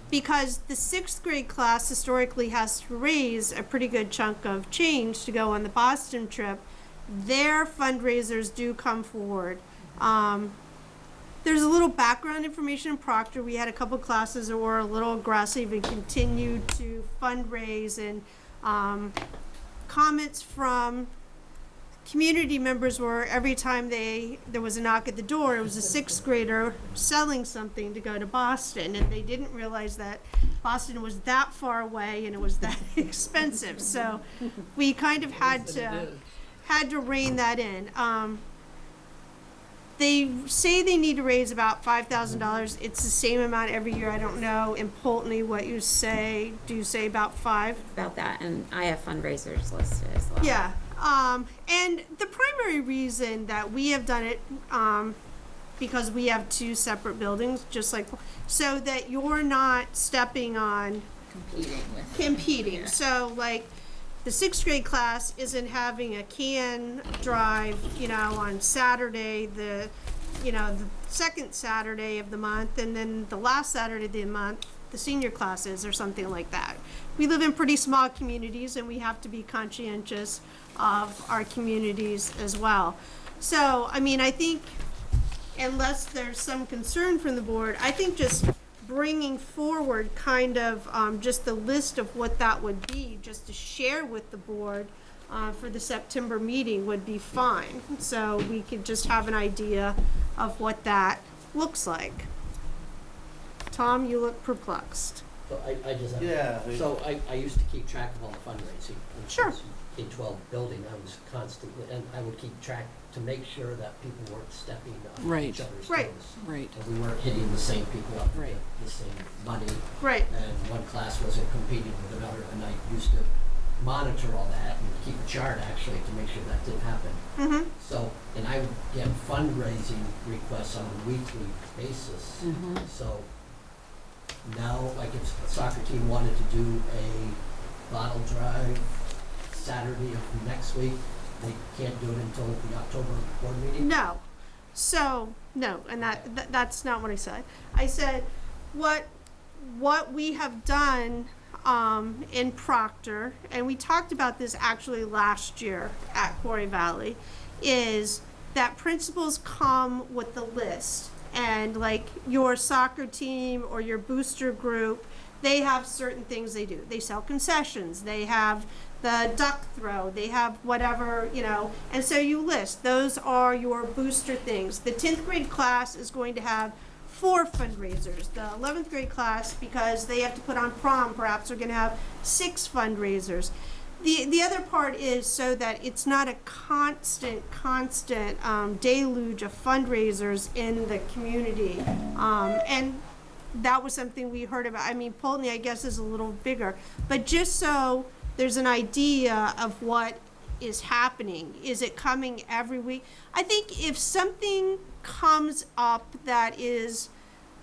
because the 6th grade class historically has to raise a pretty good chunk of change to go on the Boston trip, their fundraisers do come forward. There's a little background information in Proctor. We had a couple classes that were a little aggressive and continued to fundraise, and comments from community members were every time there was a knock at the door, it was a 6th grader selling something to go to Boston, and they didn't realize that Boston was that far away and it was that expensive. So we kind of had to rein that in. They say they need to raise about $5,000. It's the same amount every year. I don't know in Pulteney what you say. Do you say about 5? About that, and I have fundraisers listed as well. Yeah. And the primary reason that we have done it, because we have 2 separate buildings, just like, so that you're not stepping on competing. So like the 6th grade class isn't having a can drive, on Saturday, the 2nd Saturday of the month, and then the last Saturday of the month, the senior classes or something like that. We live in pretty small communities, and we have to be conscientious of our communities as well. So, I mean, I think unless there's some concern from the board, I think just bringing forward kind of just the list of what that would be, just to share with the board for the September meeting would be fine. So we could just have an idea of what that looks like. Tom, you look perplexed. So I just have, Yeah. so I used to keep track of all the fundraising. Sure. K-12 building, I was constantly, and I would keep track to make sure that people weren't stepping on Right. each other's Right. toes. Right. And we weren't hitting the same people up Right. with the same money. Right. And one class wasn't competing with another, and I used to monitor all that and keep a chart actually to make sure that didn't happen. Mm-hmm. So, and I would get fundraising requests on a weekly basis. Mhm. So now, like if a soccer team wanted to do a bottle drive Saturday of next week, they can't do it until the October board meeting? No. So, no, and that's not what I said. I said, what we have done in Proctor, and we talked about this actually last year at Quarry Valley, is that principals come with the list, and like your soccer team or your booster group, they have certain things they do. They sell concessions, they have the duck throw, they have whatever, you know, and so you list, those are your booster things. The 10th grade class is going to have 4 fundraisers. The 11th grade class, because they have to put on prom, perhaps are gonna have 6 fundraisers. The other part is so that it's not a constant deluge of fundraisers in the community. And that was something we heard about. I mean, Pulteney, I guess, is a little bigger, but just so there's an idea of what is happening. Is it coming every week? I think if something comes up that is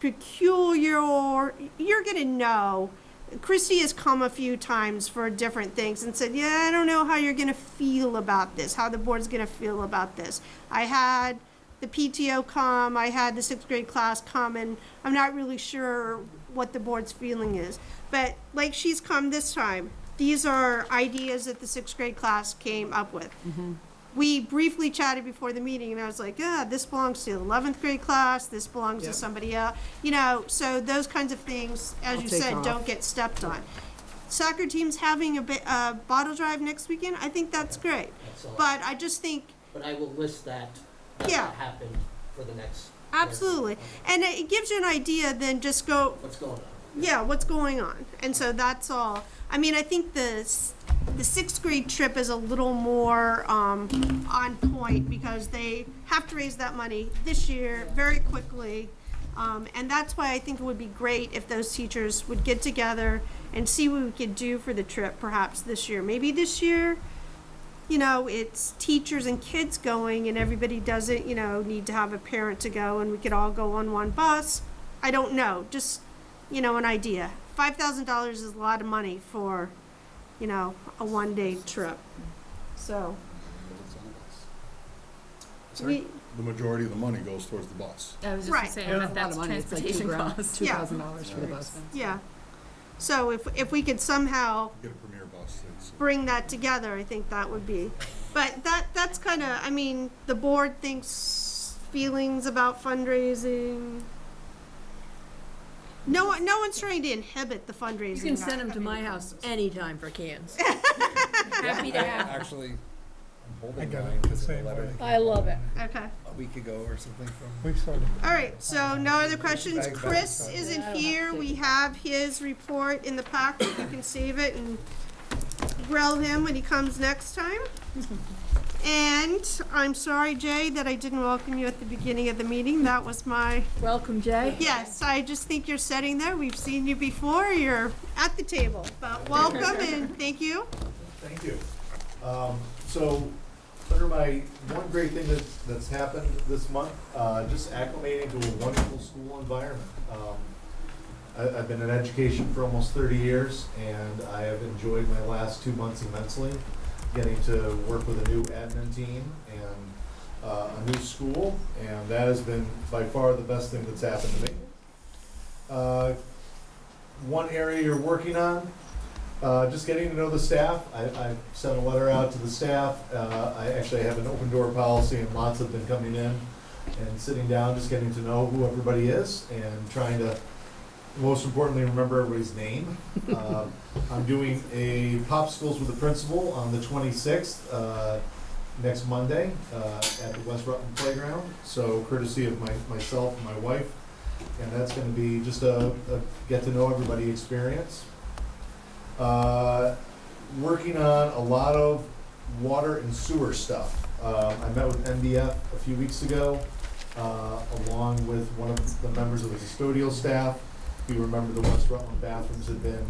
peculiar, you're gonna know. Christy has come a few times for different things and said, yeah, I don't know how you're gonna feel about this, how the board's gonna feel about this. I had the PTO come, I had the 6th grade class come, and I'm not really sure what the board's feeling is. But like she's come this time, these are ideas that the 6th grade class came up with. Mm-hmm. We briefly chatted before the meeting, and I was like, yeah, this belongs to the 11th grade class, this belongs to somebody else. You know, so those kinds of things, as I'll you take said, off. don't get stepped on. Soccer team's having a bottle drive next weekend. I think that's great. That's all. But I just think, But I will list that Yeah. happened for the next. absolutely. And it gives you an idea, then just go, What's going on? yeah, what's going on? And so that's all. I mean, I think the 6th grade trip is a little more on point because they have to raise that money this year very quickly. And that's why I think it would be great if those teachers would get together and see what we could do for the trip perhaps this year. Maybe this year, you know, it's teachers and kids going and everybody doesn't, you know, need to have a parent to go and we could all go on one bus. I don't know, just, you know, an idea. $5,000 is a lot of money for, you know, a one-day trip. So, we, The majority of the money goes towards the bus. I was just Right. gonna say, Yeah. but that's A lot of money. It's like transportation $2,000 costs. Yeah. $2,000 for the bus. yeah. So if we could somehow Get a premier bus. bring that together, I think that would be, but that's kind of, I mean, the board thinks feelings about fundraising. No one's trying to inhibit the fundraising. You can send them to my house anytime for cans. Happy to have. Actually, I'm I holding got mine it the because of the same letter way. that I love it. Okay. a week ago or something from. We sort of. All right, so no other questions. Back. Chris isn't here. We have his report in the packet. You can save it and grill him when he comes next time. And I'm sorry, Jay, that I didn't welcome you at the beginning of the meeting. That was my, Welcome, Jay. yes, I just think you're sitting there. We've seen you before. You're at the table. But welcome and thank you. Thank you. So, under my one great thing that's happened this month, just acclimating to a wonderful school environment. I've been in education for almost 30 years, and I have enjoyed my last 2 months immensely, getting to work with a new admin team and a new school, and that has been by far the best thing that's happened to me. One area you're working on, just getting to know the staff. I sent a letter out to the staff. I actually have an open door policy, and lots have been coming in and sitting down, just getting to know who everybody is and trying to, most importantly, remember everybody's name. I'm doing a popsicles with the principal on the 26th, next Monday, at the West Rutland Playground. So courtesy of myself and my wife, and that's going to be just a get to know everybody experience. Working on a lot of water and sewer stuff. I met with MBF a few weeks ago, along with one of the members of the custodial staff. If you remember, the West Rutland bathrooms had been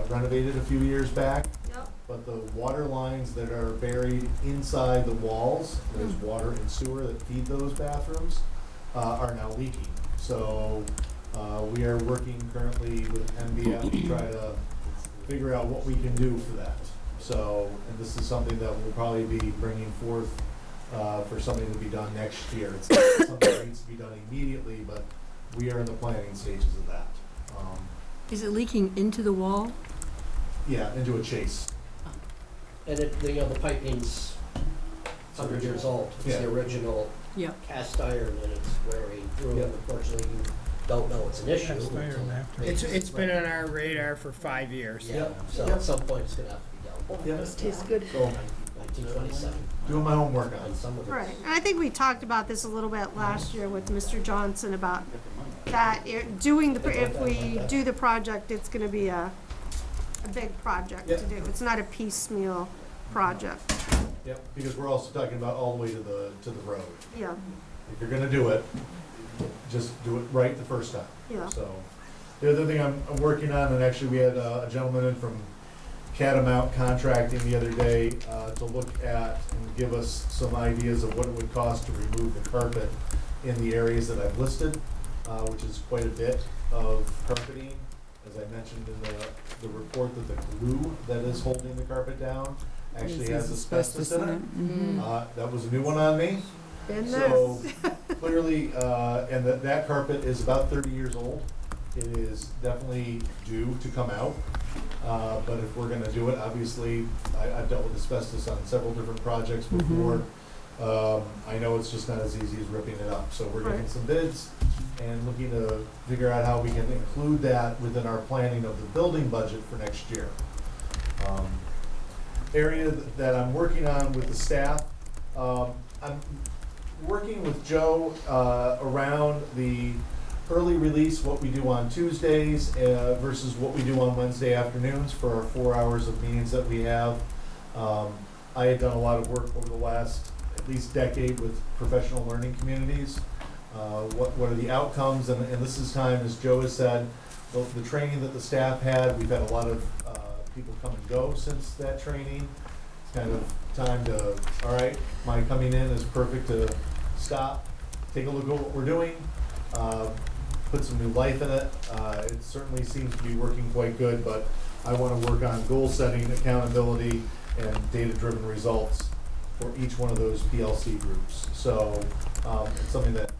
renovated a few years back. Yep. But the water lines that are buried inside the walls, there's water and sewer that feed those bathrooms, are now leaking. So we are working currently with MBF to try to figure out what we can do for that. So, and this is something that we'll probably be bringing forth for something to be done next year. It's not something that needs to be done immediately, but we are in the planning stages of that. Is it leaking into the wall? Yeah, into a chase. And it, you know, the piping's 100 years old. It's Yeah. the original Yeah. cast iron, and it's wearing through. Yeah. And unfortunately, you don't know it's an issue. Cast iron until- after. It's been on our radar for 5 years. Yeah, so at some point it's gonna have to be dealt with. Yeah. This tastes good. So, 1927. doing my homework on On it. some of it. Right, and I think we talked about this a little bit last year with Mr. Johnson about that, if we do the project, it's gonna be a big project to do. It's not a piecemeal project. Yep, because we're also talking about all the way to the road. Yeah, If you're gonna do it, just do it right the first time. yeah. So, the other thing I'm working on, and actually we had a gentleman in from Catamount Contracting the other day to look at and give us some ideas of what it would cost to remove the carpet in the areas that I've listed, which is quite a bit of carpeting. As I mentioned in the report, that the glue that is holding the carpet down actually has asbestos in it. That was a new one on me. Been So there. clearly, and that carpet is about 30 years old. It is definitely due to come out. But if we're gonna do it, obviously, I've dealt with asbestos on several different projects before. I know it's just not as easy as ripping it up. So we're getting Right. some bids and looking to figure out how we can include that within our planning of the building budget for next year. Area that I'm working on with the staff, I'm working with Joe around the early release, what we do on Tuesdays versus what we do on Wednesday afternoons for our 4 hours of meetings that we have. I had done a lot of work over the last at least decade with professional learning communities. What are the outcomes? And this is time, as Joe has said, the training that the staff had, we've had a lot of people come and go since that training. It's kind of time to, all right, my coming in is perfect to stop, take a look at what we're doing, put some new life in it. It certainly seems to be working quite good, but I want to work on goal setting, accountability, and data-driven results for each one of those PLC groups. So it's something that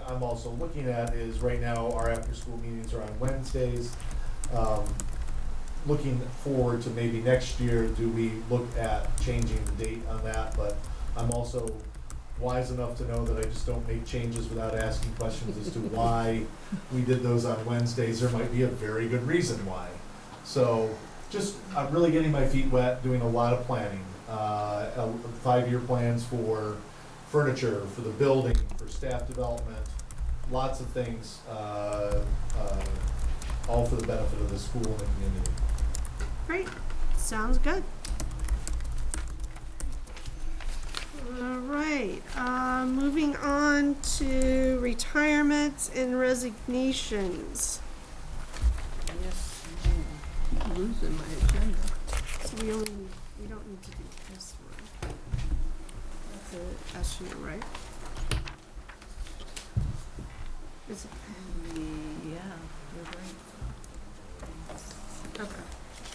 I'm also looking at is right now our after-school meetings are on Wednesdays. Looking forward to maybe next year, do we look at changing the date on that? But I'm also wise enough to know that I just don't make changes without asking questions as to why we did those on Wednesdays. There might be a very good reason why. So just, I'm really getting my feet wet, doing a lot of planning. 5-year plans for furniture, for the building, for staff development, lots of things, all for the benefit of the school and the community. Great, sounds good. All right, moving on to retirements and resignations. Losing my agenda. So we don't need to do this one. That's a SU, right? Is it? Yeah, you're right. Okay,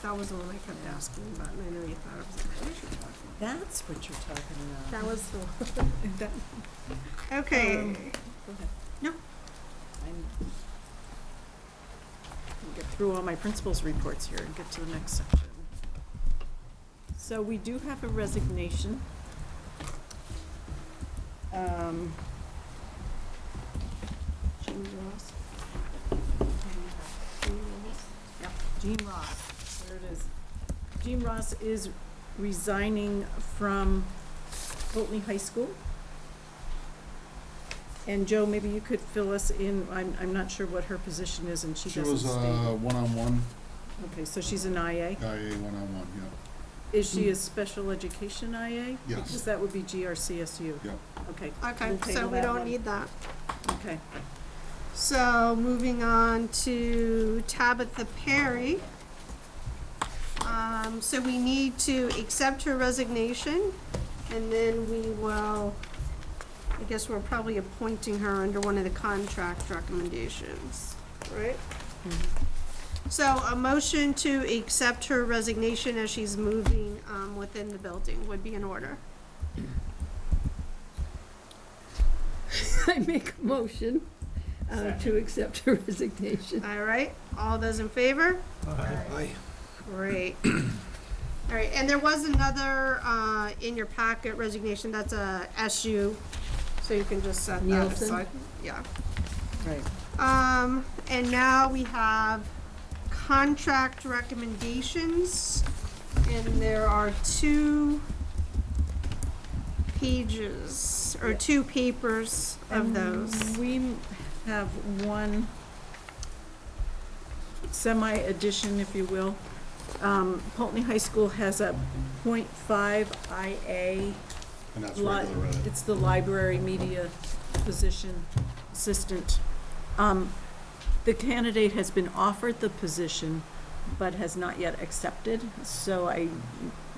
that was the one I kept asking about, and I know you thought it was a commission. That's what you're talking about. That was the one. That- Okay. Go ahead. No. I'm gonna get through all my principals' reports here and get to the next section. So we do have a resignation. Jean Ross. Yep, Jean Ross, there it is. Jean Ross is resigning from Houghton High School. And Joe, maybe you could fill us in, I'm not sure what her position is, and she She doesn't was state. one-on-one, Okay, so she's an IA. IA one-on-one, yeah. Is she a special education IA? Yes. Because that would be GRCSU. Yeah. Okay. Okay, We'll so table we that don't one. need that. Okay. So moving on to Tabitha Perry. So we need to accept her resignation, and then we will, I guess we're probably appointing her under one of the contract recommendations, right? So a motion to accept her resignation as she's moving, within the building would be in order. I make a motion to accept her resignation. All right, all those in favor? Aye. Great. All right, and there was another, in your packet resignation, that's a SU, so you can just set that Nielsen? aside. Yeah. Right. And now we have contract recommendations, and there are 2 pages, or 2 papers of those. We have one semi-addition, if you will. Pulteney High School has a .5 IA. And that's regular ed. It's the library media position, assistant. The candidate has been offered the position, but has not yet accepted, so I'm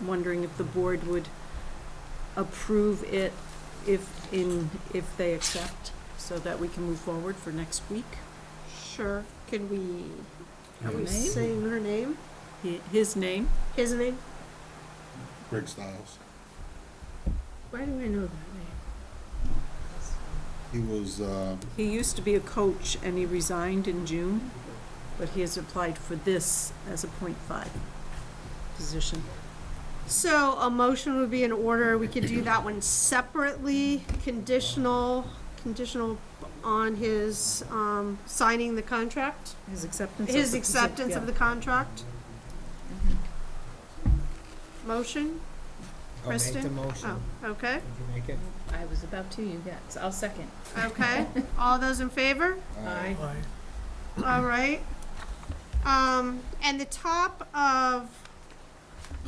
wondering if the board would approve it if they accept, so that we can move forward for next week. Sure, can we, are we Name? saying her name? His name? His name? Greg Stiles. Why do I know that name? He was, He used to be a coach and he resigned in June, but he has applied for this as a .5 position. So a motion would be in order, we could do that one separately, conditional on his, signing the contract? His acceptance of His the acceptance of the contract? Motion? I'll make Kristen? the motion. Oh, okay, Did you make it? I was about to, you got, so I'll second. okay. All those in favor? Aye. All right. And the top of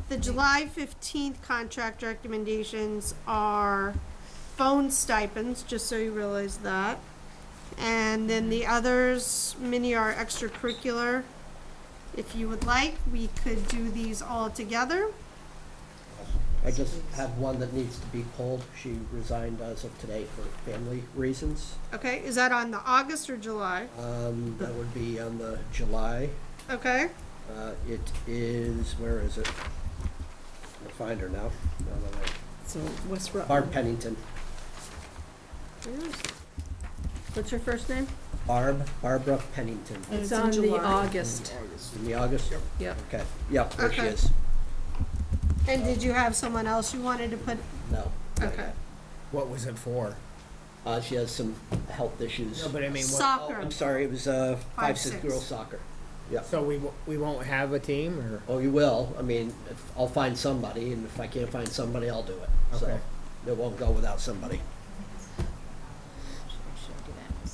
the July 15th contract recommendations are phone stipends, just so you realize that. And then the others, many are extracurricular. If you would like, we could do these all together. I just have one that needs to be pulled. She resigned as of today for family reasons. Okay, is that on the August or July? That would be on the July. Okay, It is, where is it? I'll find her now. So West Rutland. Barb Pennington. What's her first name? Barbara Pennington. And It's in on the July. August. In the August? Yep. Okay, yep, there she Okay. is. and did you have someone else you wanted to put? No. Okay. What was it for? She has some health issues. No, but I mean, what, Soccer. I'm sorry, it was 5-6 5-6. girls soccer. Yeah. so we won't have a team, or? Oh, you will. I mean, I'll find somebody, and if I can't find somebody, I'll do it. So Okay. it won't go without somebody.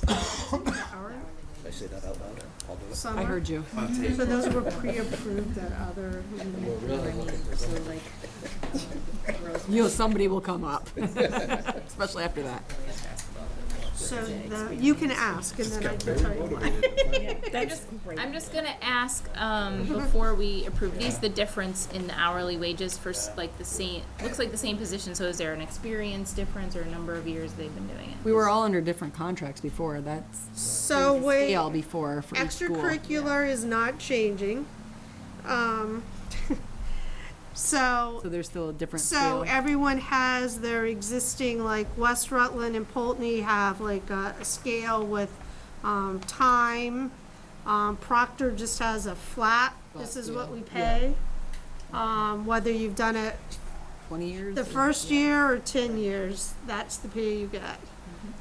Did I say that out loud? I'll do it. Summer? I heard you. So those were pre-approved, that other, We're really looking for So somebody. like, You know, somebody will come up, especially after that. so you can ask, and then I can tell you why. I'm just gonna ask, before we approve these, the difference in the hourly wages for like the same, looks like the same position, so is there an experience difference or a number of years they've been doing it? We were all under different contracts before, that's So wait, scale before for each school. extracurricular is not changing. So, So there's still a different so scale. everyone has their existing, like West Rutland and Pulteney have like a scale with, time. Proctor just has a flat, this is what we pay. Whether you've done it 20 years? the first year or 10 years, that's the pay you get.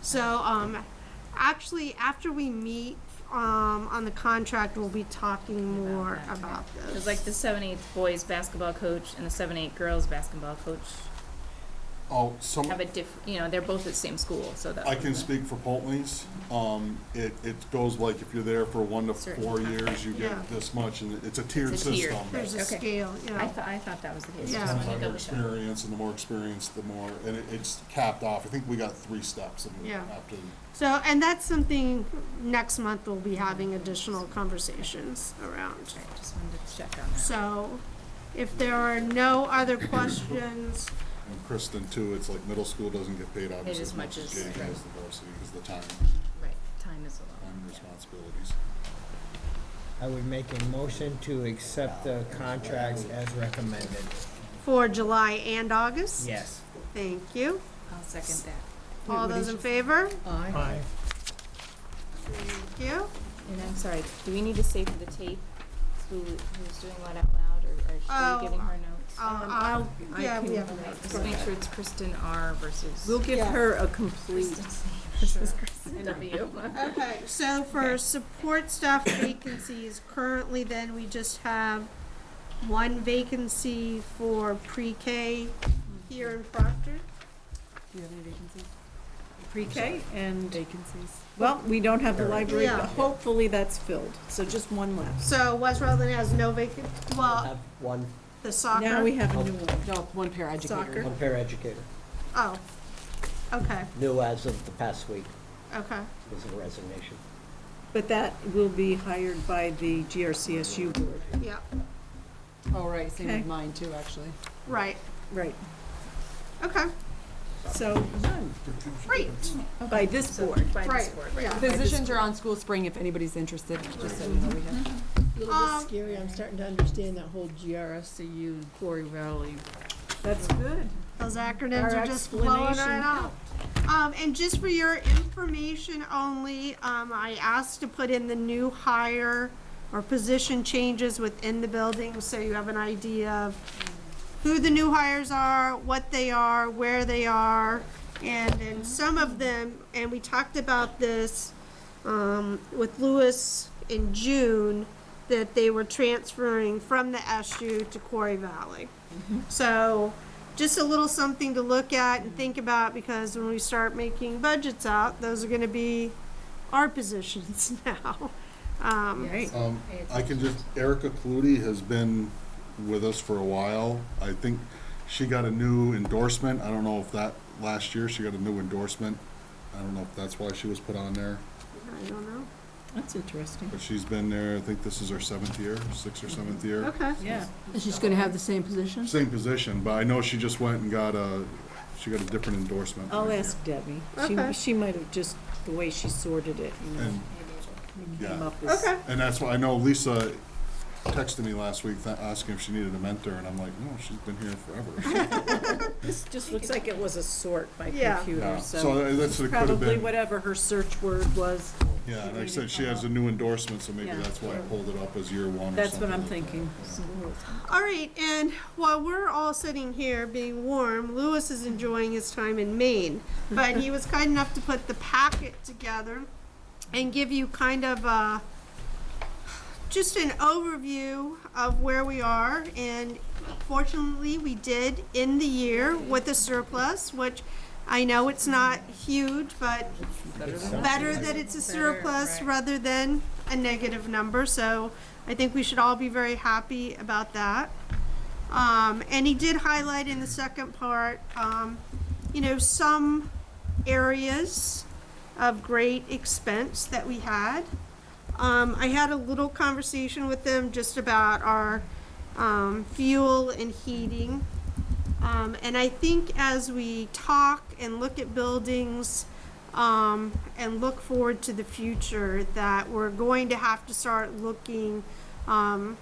So, actually, after we meet, on the contract, we'll be talking more about Cause this. like the 7/8 boys basketball coach and the 7/8 girls basketball coach Oh, some, have a they're both at the same school, so that. I can speak for Pulteney's. It goes like if you're there for 1 to Certain 4 time. years, you Yeah. get this much, and it's a tiered It's a tiered. system. There's a Okay. scale, yeah. I thought that was the case. Yeah. Just Depends wanted on to your double check. experience, and the more experience, the more, and it's capped off. I think we got 3 steps and Yeah. after. So, and that's something next month we'll be having additional conversations around. Okay, just wanted to check on that. So, if there are no other questions, And Kristen too, it's like middle school doesn't get paid obviously as as much much as as- JV right. as the varsity because of the time Right, time is a lot. and responsibilities. I would make a motion to accept the contracts as recommended. for July and August? Yes. Thank you. I'll second that. All those in favor? Aye. Thank you. And I'm sorry, do we need to say for the tape who's doing what out loud, or is Oh, she giving her notes? I'll, yeah, we have Okay, a just make sure it's Kristen R. versus. We'll give her a complete. Versus Kristen W. Okay, so for support staff vacancies, currently then we just have one vacancy for pre-K here in Proctor. Do you have any vacancies? Pre-K and, Vacancies. well, we don't have the library, Yeah. but hopefully that's filled, so just one left. So West Rutland has no vacant, I well, have one the soccer. Now we have a new one. No, one paraeducator. Soccer. paraeducator, Oh, okay, new as of the past week, okay. was a resignation. But that will be hired by the GRCSU board. Yeah, Oh, right, same Okay. with mine too, actually. right, Right. Okay, So, none. great. By this board. By Right, this board, yeah. right. Positions are on School Spring if anybody's interested, just so you know we have. A little bit scary, I'm starting to understand that whole GRSCU Quarry Valley. That's good. Those acronyms Our are just flowing right explanation. out. And just for your information only, I asked to put in the new hire or position changes within the building, so you have an idea of who the new hires are, what they are, where they are, and then some of them, and we talked about this, with Lewis in June, that they were transferring from the SU to Quarry Valley. So, just a little something to look at and think about, because when we start making budgets out, those are gonna be our positions now. Right. I can just, Erica Clutie has been with us for a while. I think she got a new endorsement. I don't know if that, last year she got a new endorsement. I don't know if that's why she was put on there, I don't know. That's interesting. but she's been there, I think this is her 7th year, 6th or 7th year. Okay. Yeah. Is she gonna have the same position? Same position, but I know she just went and got a different endorsement. I'll this ask year. Debbie. Okay. She might have just, the way she sorted it, you know. And, came yeah. up as- Okay. And that's why, I know Lisa texted me last week asking if she needed a mentor, and I'm like, no, she's been here forever. This just looks like it was a sort by Yeah. computer, Yeah. so. So that's, it could have Probably been, whatever her search word was. yeah, like I said, she has a new endorsement, so maybe Yeah. that's why I pulled it up as year 1 or something. That's what I'm like that. thinking. All right, and while we're all sitting here being warm, Lewis is enjoying his time in Maine. But he was kind enough to put the packet together and give you kind of just an overview of where we are. And fortunately, we did end the year with a surplus, which I know it's not huge, but better that it's a surplus rather than a negative number. So I think we should all be very happy about that. And he did highlight in the second part, some areas of great expense that we had. I had a little conversation with them just about our fuel and heating. And I think as we talk and look at buildings and look forward to the future, that we're going to have to start looking. And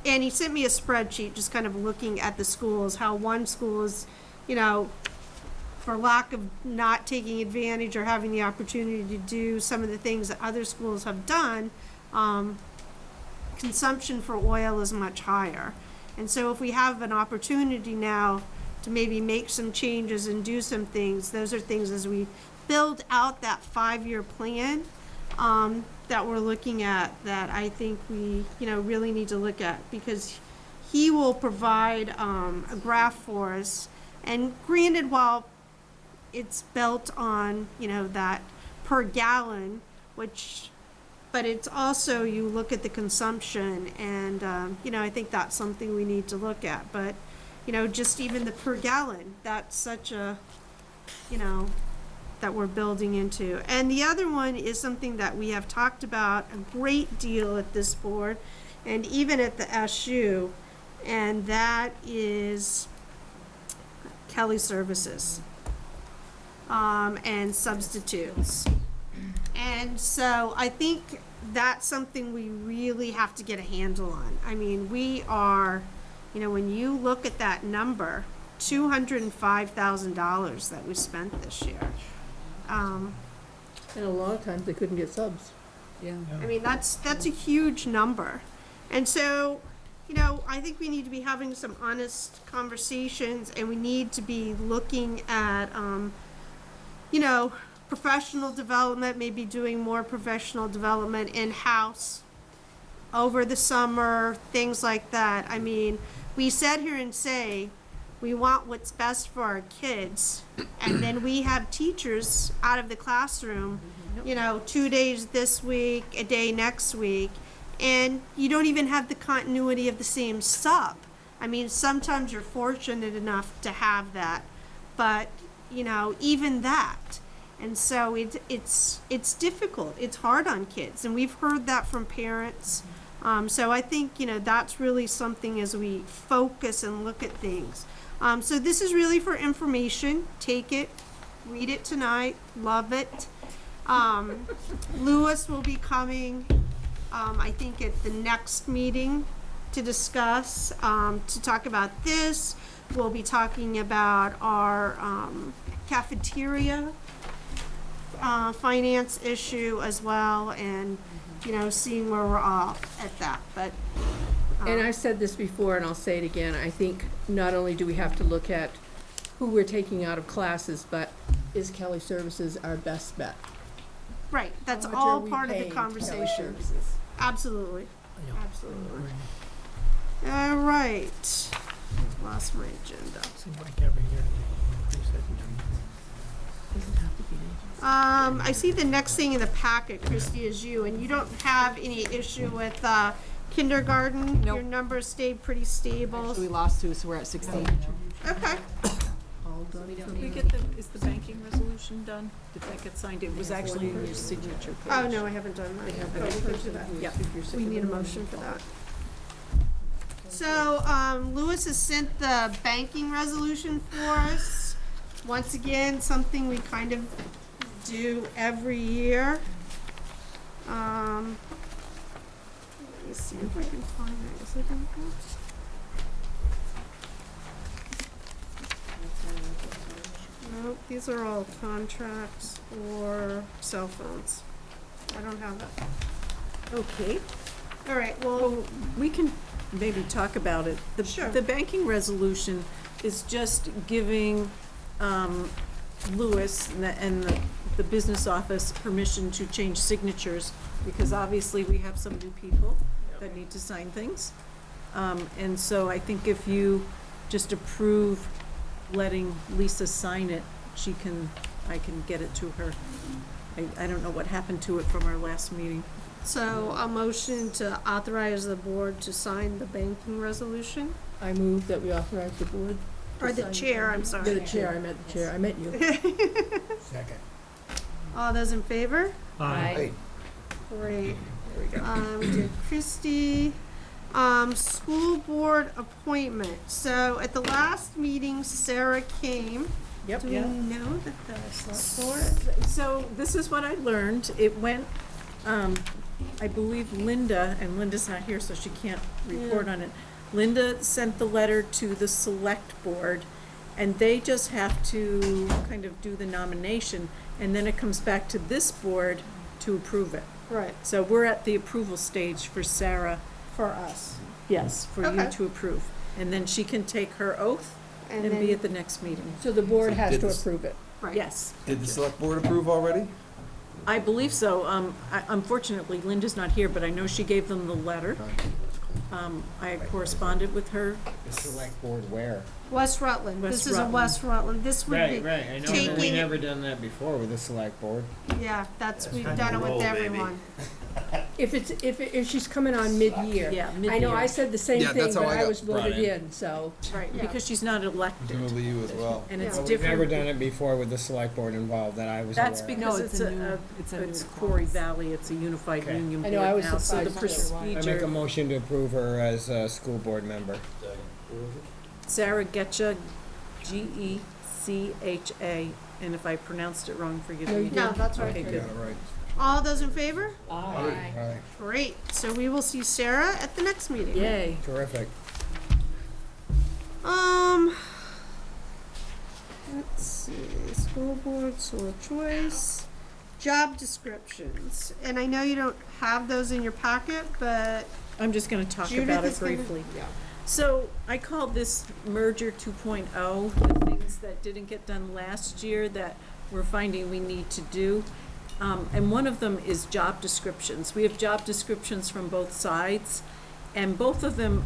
he sent me a spreadsheet just kind of looking at the schools, how one school is, for lack of not taking advantage or having the opportunity to do some of the things that other schools have done, consumption for oil is much higher. And so if we have an opportunity now to maybe make some changes and do some things, those are things as we build out that 5-year plan that we're looking at, that I think we, really need to look at, because he will provide a graph for us. And granted, while it's built on, that per gallon, but it's also, you look at the consumption, and, I think that's something we need to look at. But, just even the per gallon, that's such a, that we're building into. And the other one is something that we have talked about a great deal at this board, and even at the SU, and that is Kelly Services, and substitutes. And so I think that's something we really have to get a handle on. I mean, we are, when you look at that number, $205,000 that we spent this year. And a lot of times they couldn't get subs. Yeah. I mean, that's a huge number. And so, I think we need to be having some honest conversations, and we need to be looking at, professional development, maybe doing more professional development in-house over the summer, things like that. I mean, we sit here and say, we want what's best for our kids, and then we have teachers out of the classroom, 2 days this week, a day next week, and you don't even have the continuity of the same sub. I mean, sometimes you're fortunate enough to have that, but, even that. And so it's difficult. It's hard on kids, and we've heard that from parents. So I think, that's really something as we focus and look at things. So this is really for information. Take it, read it tonight, love it. Lewis will be coming, I think at the next meeting to discuss, to talk about this. We'll be talking about our cafeteria finance issue as well, and, seeing where we're all at that, but. And I've said this before, and I'll say it again, I think not only do we have to look at who we're taking out of classes, but is Kelly Services our best bet? Right, that's How much all are we part of the paying Kelly conversation. Services? Absolutely, absolutely. All right, lost my agenda. Seems like every year they increase it between. Doesn't have to be an agency. I see the next thing in the packet, Christy, is you, and you don't have any issue with, kindergarten? Nope. Your numbers stayed pretty stable? So we lost 2, so we're at 16. Okay. All done for Did we me. get is the banking resolution done? Did that get signed? It was actually in your signature page. Oh, no, I haven't done that. But Okay, the we'll person do that. who's- Yeah. if you're sick We of need a them, motion for that. So, Lewis has sent the banking resolution for us. Once again, something we kind of do every year. Let me see if I can find it. Is it in here? Nope, these are all contracts or cell phones. I don't have that. Okay. All right, well, Well, we can maybe talk about it. Sure. The banking resolution is just giving Lewis and the business office permission to change signatures, because obviously we have some new people that need to sign things. And so I think if you just approve letting Lisa sign it, I can get it to her. I don't know what happened to it from our last meeting. so a motion to authorize the board to sign the banking resolution? I move that we authorize the board. to Or the sign- chair, I'm sorry. The chair, I meant the chair, I meant you. Second. All those in favor? Aye. Great. There we go. We did Christie. School board appointment. So at the last meeting, Sarah came. Yep. Do we know that the select board? So this is what I learned. It went, I believe Linda, and Linda's not here, so she can't report on it. Linda sent the letter to the select board, and they just have to kind of do the nomination, and then it comes back to this board to approve it. Right, So we're at the approval stage for Sarah. for us. Yes, for you Okay. to approve. And then she can take her oath and be then- at the next meeting. So the board So has did to this- approve it. Right. Yes, Did the select board approve already? I believe so. Unfortunately, Linda's not here, but I know she gave them the letter. I corresponded with her. The select board where? West Rutland. West This is a Rutland. West Rutland. This would be Right, right, I know that we taking, never done that before with the select board. yeah, we've done it with everyone. If she's coming on mid-year. Yeah, I know, mid-year. I said the same Yeah, thing, that's how but I I got was brought voted in. in, so. Right, Yeah. because she's not elected. Presumably you as well. And it's Yeah. We've never different. done it before with the select board involved that I was aware of. That's because it's it's Quarry Valley, it's a unified Okay. union I board know, I was now, so the surprised too. I make a procedure. motion to approve her as a school board member. Sarah Getcha, Gecha, and if I pronounced it wrong, forgive No, me. you No, that's right. Okay, You good. got it right. All those in favor? Aye. Great. So we will see Sarah at the next meeting. Yay. Terrific. Let's see, school board, school choice, job descriptions. And I know you don't have those in your packet, but I'm just gonna talk Judith about is it gonna- briefly. yeah. So I called this merger 2.0, the things that didn't get done last year that we're finding we need to do. And one of them is job descriptions. We have job descriptions from both sides, and both of them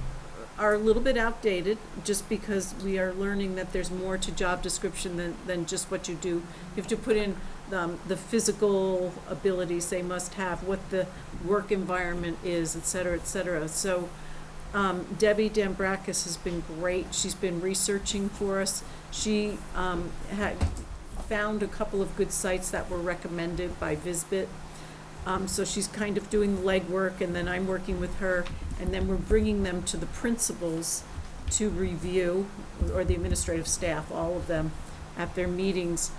are a little bit outdated, just because we are learning that there's more to job description than just what you do. You have to put in the physical abilities they must have, what the work environment is, et cetera, et cetera. So Debbie Dambrakis has been great. She's been researching for us. She had found a couple of good sites that were recommended by Visbit. So she's kind of doing the legwork, and then I'm working with her, and then we're bringing them to the principals to review, or the administrative staff, all of them, at their meetings.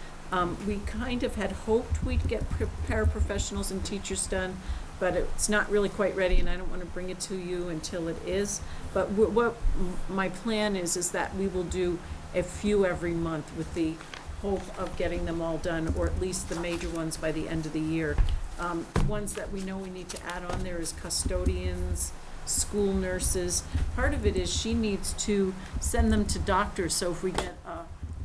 We kind of had hoped we'd get paraprofessionals and teachers done, but it's not really quite ready, and I don't want to bring it to you until it is. But what my plan is that we will do a few every month with the hope of getting them all done, or at least the major ones by the end of the year. Ones that we know we need to add on there is custodians, school nurses. Part of it is she needs to send them to doctors, so if we get a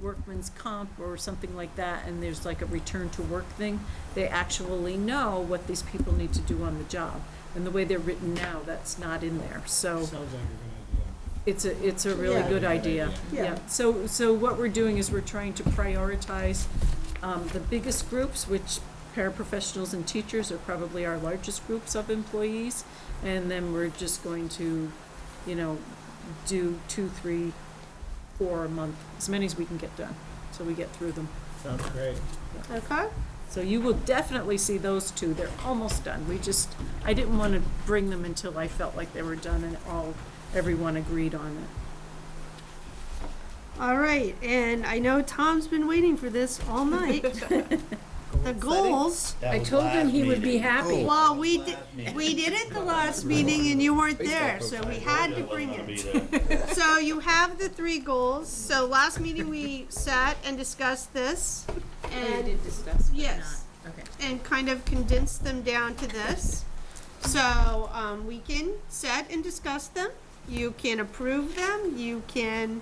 workman's comp or something like that, and there's like a return to work thing, they actually know what these people need to do on the job. And the way they're written now, that's not in there, so. Sounds like a good idea. It's a really Yeah. good idea. Yeah. So what we're doing is we're trying to prioritize the biggest groups, which paraprofessionals and teachers are probably our largest groups of employees. And then we're just going to, do 2, 3, 4 a month, as many as we can get done, so we get through them. Sounds great. Okay. So you will definitely see those two. They're almost done. I didn't want to bring them until I felt like they were done and everyone agreed on it. All right, and I know Tom's been waiting for this all night. The goals. I told him he would be happy. Well, we did it the last meeting and you weren't there, so we had to bring it. So you have the 3 goals. So last meeting we sat and discussed this. And did discuss, but yes, not, okay. and kind of condensed them down to this. So we can set and discuss them. You can approve them. You can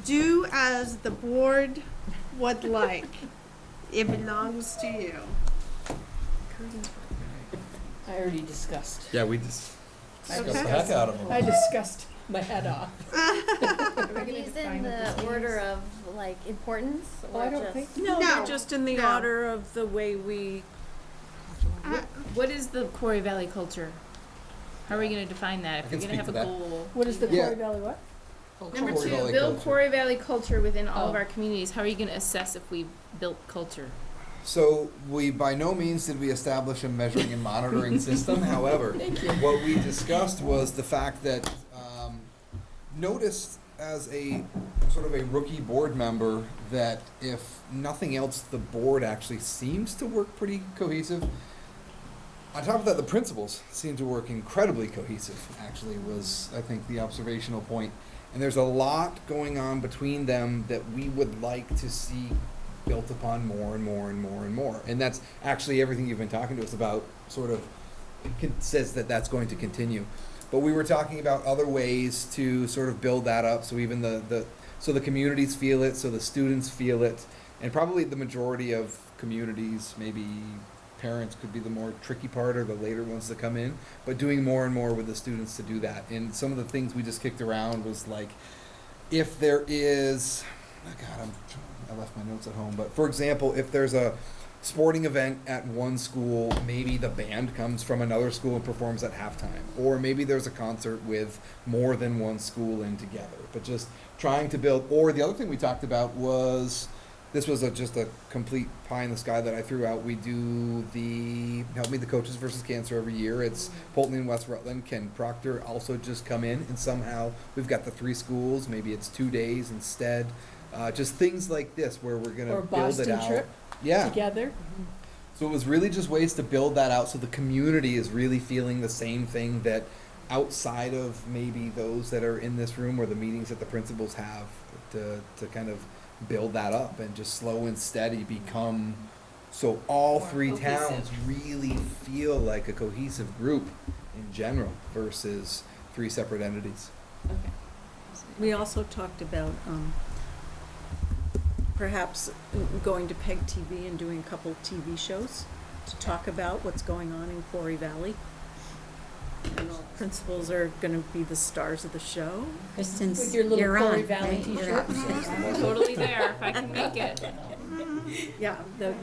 do as the board would like. It belongs to you. I already discussed. Yeah, we just Okay. discussed the heck out of them. I discussed my head off. Are these in the order of like importance, or I don't just? think. No, No. they're just in the No. order of the way we, What is the Quarry Valley culture? How are we going to define that? I If can we're going to speak have a to that. goal. What is the Yeah. Quarry Valley what? Number Quarry 2, Valley build culture. Quarry Valley culture within all of Oh. our communities. How are you going to assess if we built culture? So we by no means did we establish a measuring and monitoring system. However, what we discussed was the fact that noticed as a sort of a rookie board member that if nothing else, the board actually seems to work pretty cohesive. On top of that, the principals seem to work incredibly cohesive, actually, was, I think, the observational point. And there's a lot going on between them that we would like to see built upon more and more and more and more. And that's actually everything you've been talking to us about, sort of says that that's going to continue. But we were talking about other ways to sort of build that up, so even so the communities feel it, so the students feel it, and probably the majority of communities, maybe parents could be the more tricky part or the later ones to come in, but doing more and more with the students to do that. And some of the things we just kicked around was like, if there is, oh God, I left my notes at home, but for example, if there's a sporting event at one school, maybe the band comes from another school and performs at halftime, or maybe there's a concert with more than one school in together, but just trying to build. Or the other thing we talked about was, this was just a complete pie in the sky that I threw out. We do the Help Me the Coaches versus Cancer every year. It's Polton and West Rutland. Can Proctor also just come in and somehow we've got the 3 schools, maybe it's 2 days instead. Just things like this where we're gonna Or build it Boston out. trip Yeah. together. So it was really just ways to build that out so the community is really feeling the same thing that outside of maybe those that are in this room or the meetings that the principals have, to kind of build that up and just slow and steady become, so all 3 towns really feel like a cohesive group in general versus 3 separate entities. Okay. We also talked about perhaps going to PEG TV and doing a couple TV shows to talk about what's going on in Quarry Valley. And all principals are going to be the stars of the show. Kristen's, With your little you're Quarry on, Valley right? You're t-shirt. up. Totally there if I can make it. Yeah,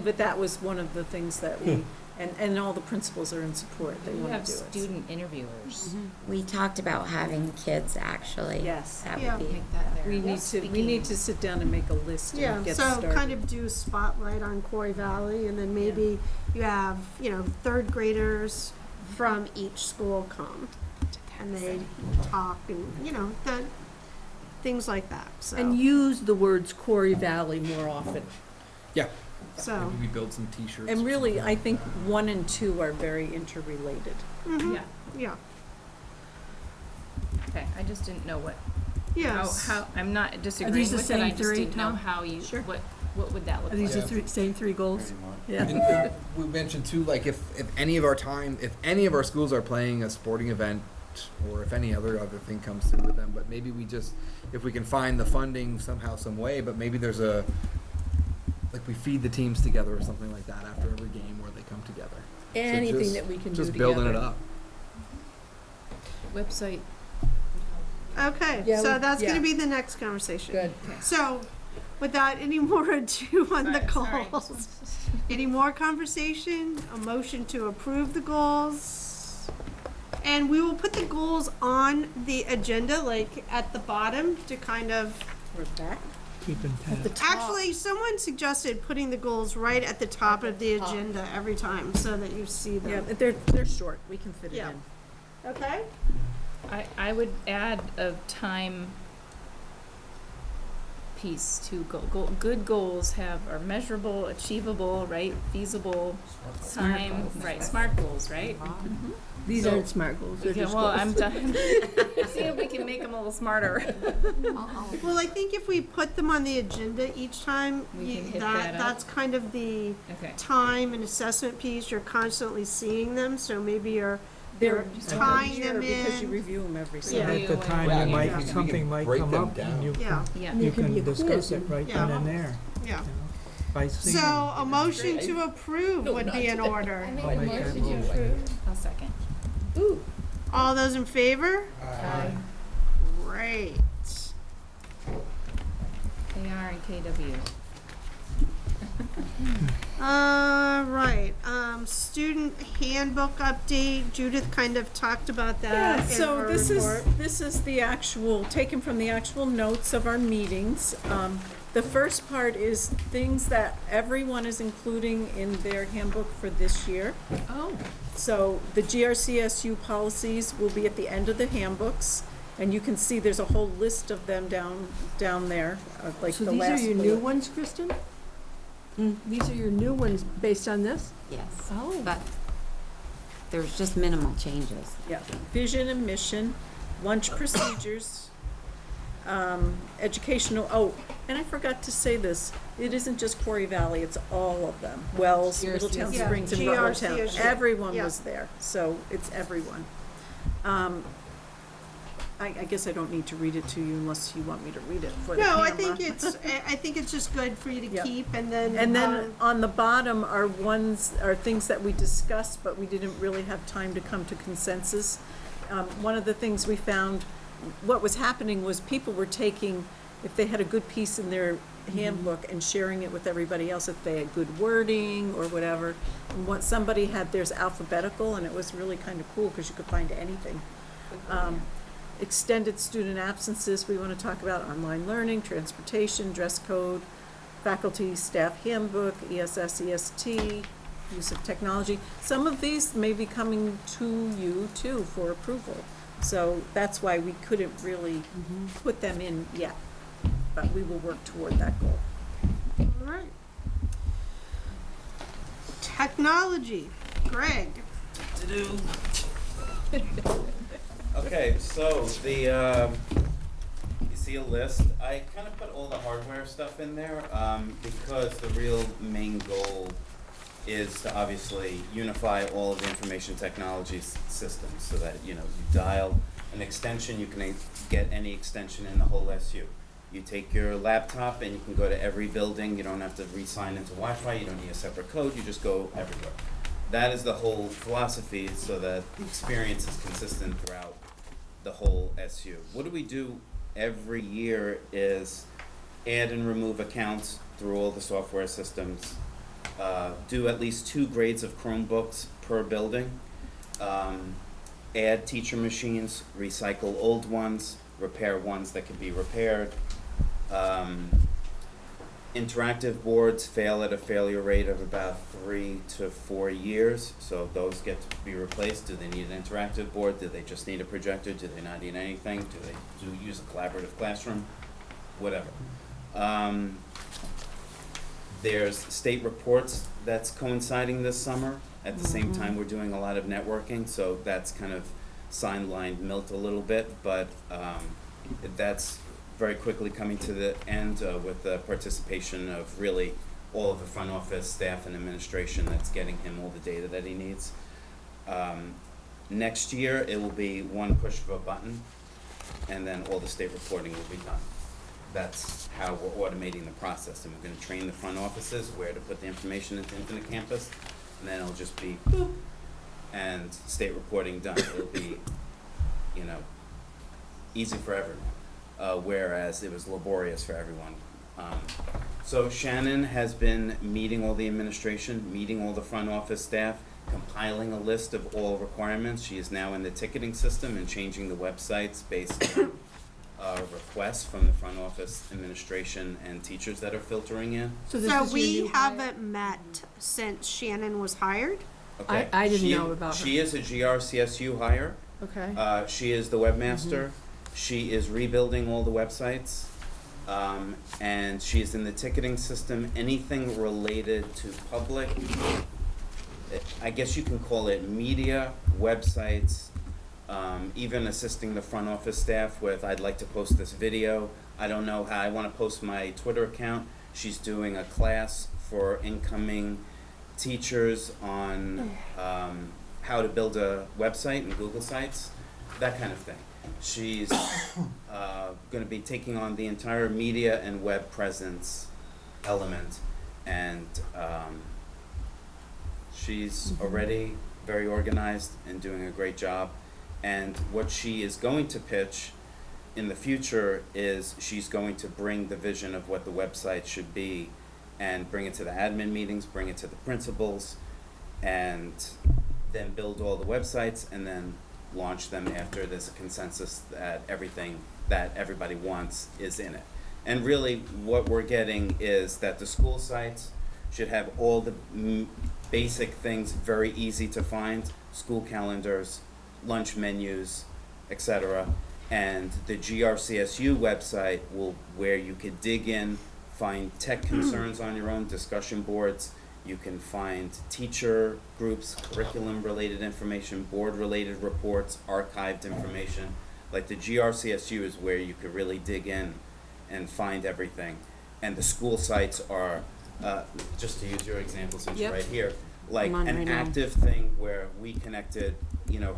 but that was one of the things that we, and all the principals are in support. They We want have to do it. student interviewers. We talked about having kids actually. Yes. That Yeah. would be. Make that there. We need to sit down and make a list Yeah, and get so started. kind of do a spotlight on Quarry Valley, and then maybe you have, 3rd graders from each school come, and they talk, and, the, things like that, so. And use the words Quarry Valley more often. Yeah. So. Maybe we build some t-shirts. And or really, something. I think 1 and 2 are very interrelated. Mhm. Yeah. Yeah, Okay, I just didn't know what, yes. how, I'm not disagreeing these the with it, I same just 3, didn't know Tom? how you, Sure. what would that look Are like? these the same 3 goals? Yeah. And we mentioned too, like if any of our schools are playing a sporting event, or if any other thing comes through with them, but maybe if we can find the funding somehow, some way, but maybe there's we feed the teams together or something like that after every game where they come together. Anything just- that we can do just together. building it up. Website. Okay, Yeah, so we- that's gonna yeah. be the next conversation. Good. So, without any more ado on the Sorry. goals, any more conversation, a motion to approve the goals? And we will put the goals on the agenda, like at the bottom, to kind of, We're back. Keeping tabs. actually, someone suggested putting the goals right at the top of the agenda every time, so that you see Yeah, them. but they're short. We can fit it Yeah. in. Okay? I would add a time piece to good goals are measurable, achievable, right, feasible, time, right, smart goals, right? These So- aren't SMART goals, they're Okay, just well, goals. I'm done. See if we can make them a little smarter. Well, I think if we put them on the agenda each time, We can hit that up. that's kind of the Okay. time and assessment piece. You're constantly seeing them, so maybe you're They're tying them because you in. review them every Yeah. Sunday. At the time, Yeah, you might, we can something might break come them up down. and you Yeah, Yeah. you could be can a discuss quiz it right then and there. yeah. By seeing. So a motion to approve would be in order. I'll make that motion. I'll second. Ooh, All those in favor? Aye. Great. KR and KW. Right, student handbook update. Judith kind of talked about that Yeah, in so her this report. is the actual, taken from the actual notes of our meetings. The first part is things that everyone is including in their handbook for this year. Oh. So the GRCSU policies will be at the end of the handbooks, and you can see there's a whole list of them down there, like so the these are last your new bullet. ones, Kristen? These are your new ones based on this? Yes. Oh. But there's just minimal changes. Yeah, vision and mission, lunch procedures, educational, and I forgot to say this, it isn't just Quarry Valley, it's all of them. Wells, Middletown Yeah, Springs, and Rutland Town, GRCSU. everyone Yeah. was there, so it's everyone. I guess I don't need to read it to you unless you want me to read it for the No, camera. I think it's just good for you to Yep. keep, and then. And then on the bottom are things that we discussed, but we didn't really have time to come to consensus. One of the things we found, what was happening was people were taking, if they had a good piece in their handbook and sharing it with everybody else, if they had good wording or whatever. And what somebody had theirs alphabetical, and it was really kind of cool because you could find anything. Extended student absences, we want to talk about online learning, transportation, dress code, faculty, staff handbook, ESS, EST, use of technology. Some of these may be coming to you too for approval. So that's why we couldn't really put them in yet, but we will work toward that goal. All right. Technology, Greg. Okay, so you see a list. I kind of put all the hardware stuff in there because the real main goal is to obviously unify all of the information technology systems so that, you dial an extension, you can get any extension in the whole SU. You take your laptop and you can go to every building. You don't have to re-sign into Wi-Fi. You don't need a separate code. You just go everywhere. That is the whole philosophy, so that the experience is consistent throughout the whole SU. What we do every year is add and remove accounts through all the software systems, do at least 2 grades of Chromebooks per building, add teacher machines, recycle old ones, repair ones that can be repaired. Interactive boards fail at a failure rate of about 3 to 4 years, so those get to be replaced. Do they need an interactive board? Do they just need a projector? Do they not need anything? Do they use a collaborative classroom? Whatever. There's state reports that's coinciding this summer. At the same time, we're doing a lot of networking, so that's kind of sidelined Milt a little bit, but that's very quickly coming to the end with the participation of really all of the front office staff and administration that's getting him all the data that he needs. Next year, it will be one push of a button, and then all the state reporting will be done. That's how we're automating the process, and we're going to train the front offices where to put the information into Infinite Campus, and then it'll just be boop, and state reporting done. It'll be, easy for everyone. Whereas it was laborious for everyone. So Shannon has been meeting all the administration, meeting all the front office staff, compiling a list of all requirements. She is now in the ticketing system and changing the websites based on requests from the front office administration and teachers that are filtering in. So we haven't met since Shannon was hired? Okay. I didn't know about her. She is a GRCSU hire. Okay. She is the webmaster. She is rebuilding all the websites, and she's in the ticketing system. Anything related to public, I guess you can call it media, websites, even assisting the front office staff with, I'd like to post this video. I don't know how I want to post my Twitter account. She's doing a class for incoming teachers on how to build a website and Google Sites, that kind of thing. She's going to be taking on the entire media and web presence element, and she's already very organized and doing a great job. And what she is going to pitch in the future is she's going to bring the vision of what the website should be and bring it to the admin meetings, bring it to the principals, and then build all the websites and then launch them after there's a consensus that everything that everybody wants is in it. And really what we're getting is that the school sites should have all the basic things very easy to find, school calendars, lunch menus, etc. And the GRCSU website will, where you could dig in, find tech concerns on your own, discussion boards. You can find teacher groups, curriculum-related information, board-related reports, archived information. Like the GRCSU is where you could really dig in and find everything. And the school sites are, just to use your example since you're right here, like an active thing where we connected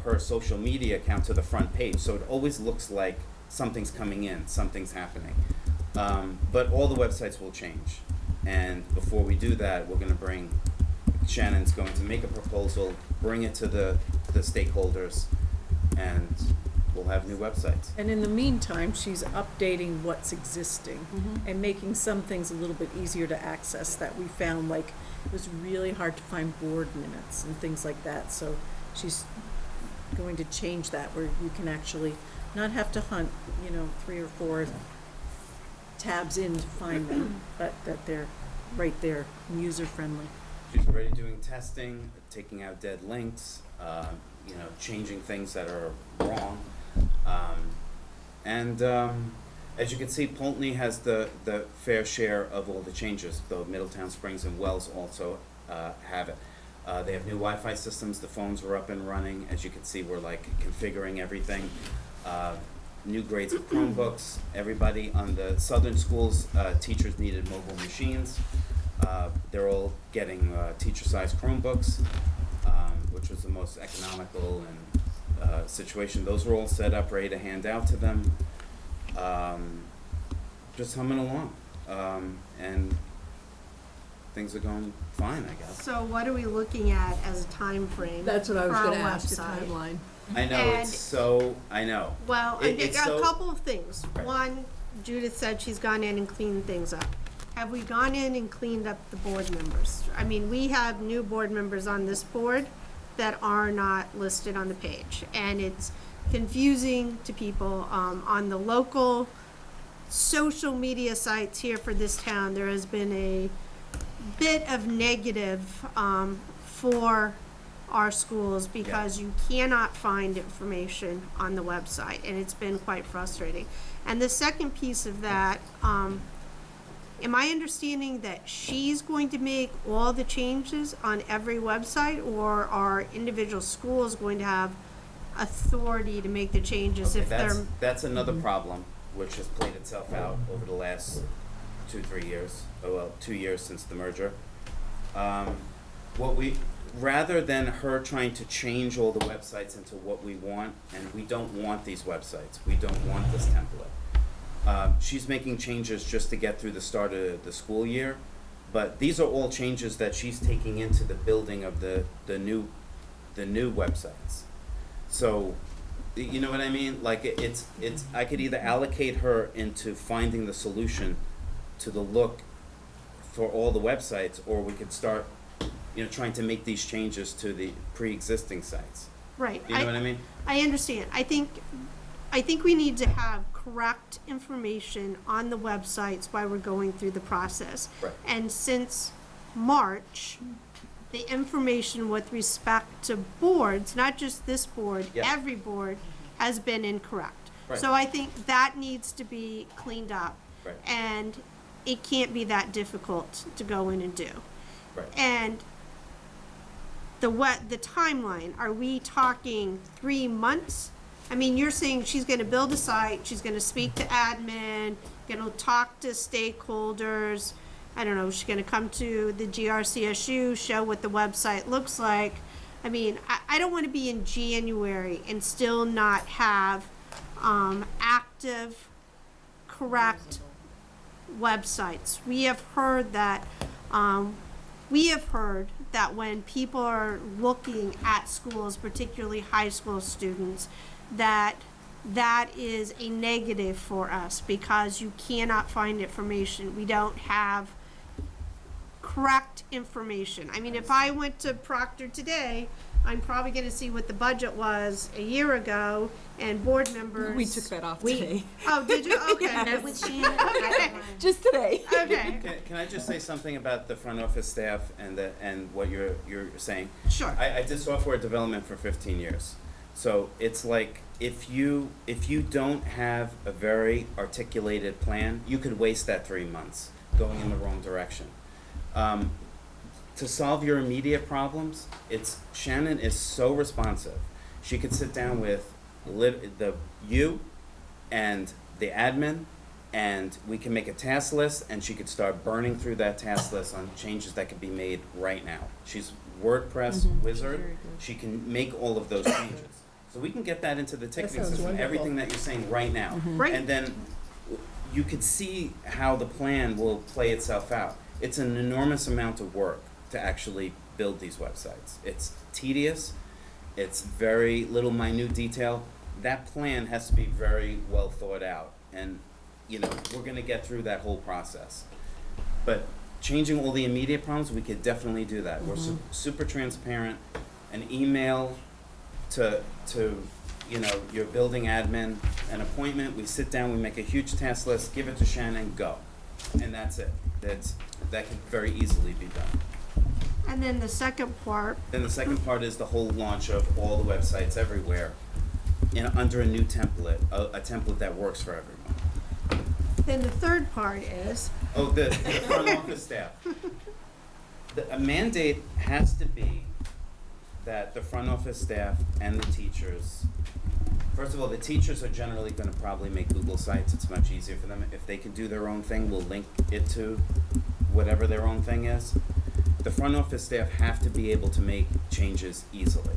her social media account to the front page, so it always looks like something's coming in, something's happening. But all the websites will change, and before we do that, Shannon's going to make a proposal, bring it to the stakeholders, and we'll have new websites. And in the meantime, she's updating what's existing and making some things a little bit easier to access that we found, like, it was really hard to find board minutes and things like that. So she's going to change that where you can actually not have to hunt, 3 or 4 tabs in to find them, but that they're right there and user-friendly. She's already doing testing, taking out dead links, changing things that are wrong. As you can see, Poultney has the fair share of all the changes, though Middletown Springs and Wells also have it. They have new Wi-Fi systems, the phones are up and running. As you can see, we're configuring everything. New grades of Chromebooks. Everybody on the southern schools, teachers needed mobile machines. They're all getting teacher-sized Chromebooks, which was the most economical and situation. Those were all set up, ready to hand out to them. Just humming along, and things are going fine, I guess. So what are we looking at as a time frame? That's what I was for gonna our ask, the website? timeline. I know, And- I know. Well, It's a so- couple of things. Right. One, Judith said she's gone in and cleaned things up. Have we gone in and cleaned up the board members? I mean, we have new board members on this board that are not listed on the page, and it's confusing to people. On the local social media sites here for this town, there has been a bit of negative for our schools because you cannot find information on the website, and it's been quite frustrating. And the second piece of that, am I understanding that she's going to make all the changes on every website, or are individual schools going to have authority to make the changes Okay, if they're? that's another problem, which has played itself out over the last 2-3 years. 2 years since the merger. Rather than her trying to change all the websites into what we want, and we don't want these websites, we don't want this template. She's making changes just to get through the start of the school year, but these are all changes that she's taking into the building of the new websites. So, you know what I mean? Like, it's I could either allocate her into finding the solution to the look for all the websites, or we could start, trying to make these changes to the pre-existing sites. Right. You know what I mean? I understand. I think we need to have correct information on the websites while we're going through the process. Right. And since March, the information with respect to boards, not just this board, every board, has been incorrect. Right. So I think that needs to be cleaned up. Right. And it can't be that difficult to go in and do. Right. And the timeline, are we talking 3 months? I mean, you're saying she's gonna build a site, she's gonna speak to admin, gonna talk to stakeholders. I don't know, she's gonna come to the GRCSU, show what the website looks like. I mean, I don't wanna be in January and still not have, active, correct websites. We have heard that when people are looking at schools, particularly high school students, that is a negative for us because you cannot find information. We don't have correct information. I mean, if I went to Proctor today, I'm probably gonna see what the budget was a year ago, and board members. We took that off today. Oh, did you? Okay. Yes. With Shannon. Okay. Just today. Okay. Can I just say something about the front office staff and what you're saying? Sure. I did software development for 15 years. So it's like, if you don't have a very articulated plan, you could waste that 3 months going in the wrong direction. To solve your immediate problems, Shannon is so responsive. She could sit down with you and the admin, and we can make a task list, and she could start burning through that task list on changes that could be made right now. She's WordPress Mm-hmm. wizard, she can make all of those changes. So we can get that into the ticketing sounds system, wonderful. everything that you're saying right now. Right. And then you could see how the plan will play itself out. It's an enormous amount of work to actually build these websites. It's tedious, it's very little minute detail. That plan has to be very well thought out. And, you know, we're gonna get through that whole process. But changing all the immediate problems, we could definitely do that. We're super transparent. An email to you know, your building admin, an appointment, we sit down, we make a huge task list, give it to Shannon, go. And that's it. That can very easily be done. And then the second part, Then the second part is the whole launch of all the websites everywhere under a new template, a template that works for everyone. then the third part is, Oh, the front office staff. A mandate has to be that the front office staff and the teachers, first of all, the teachers are generally gonna probably make Google sites. It's much easier for them. If they can do their own thing, we'll link it to whatever their own thing is. The front office staff have to be able to make changes easily.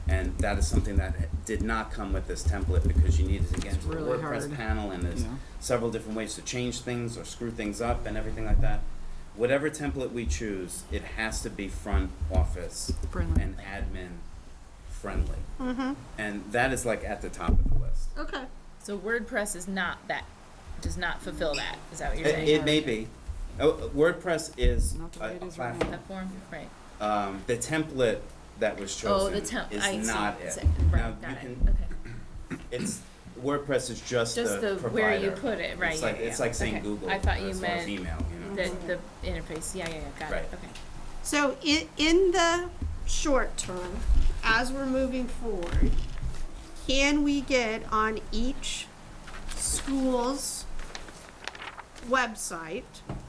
And that is something that did not come with this template because you needed to get into the really WordPress hard. panel and there's Yeah. several different ways to change things or screw things up and everything like that. Whatever template we choose, it has to be front office Friendly. and admin friendly. mm-hmm, And that is like at the top of the list. okay. So WordPress is not that, does not fulfill that, is that what you're saying? It may be. WordPress is Not the a way it is right platform. That form, right. The template that was Oh, the chosen I is see. not it. Right, Now, got you it, can, okay. it's, WordPress is just Just the the, provider. where you put it, right, It's yeah, like, yeah, it's like saying okay. Google I thought you as far as meant email, you know? the interface, yeah, got Right. it, okay. So in the short term, as we're moving forward, can we get on each school's website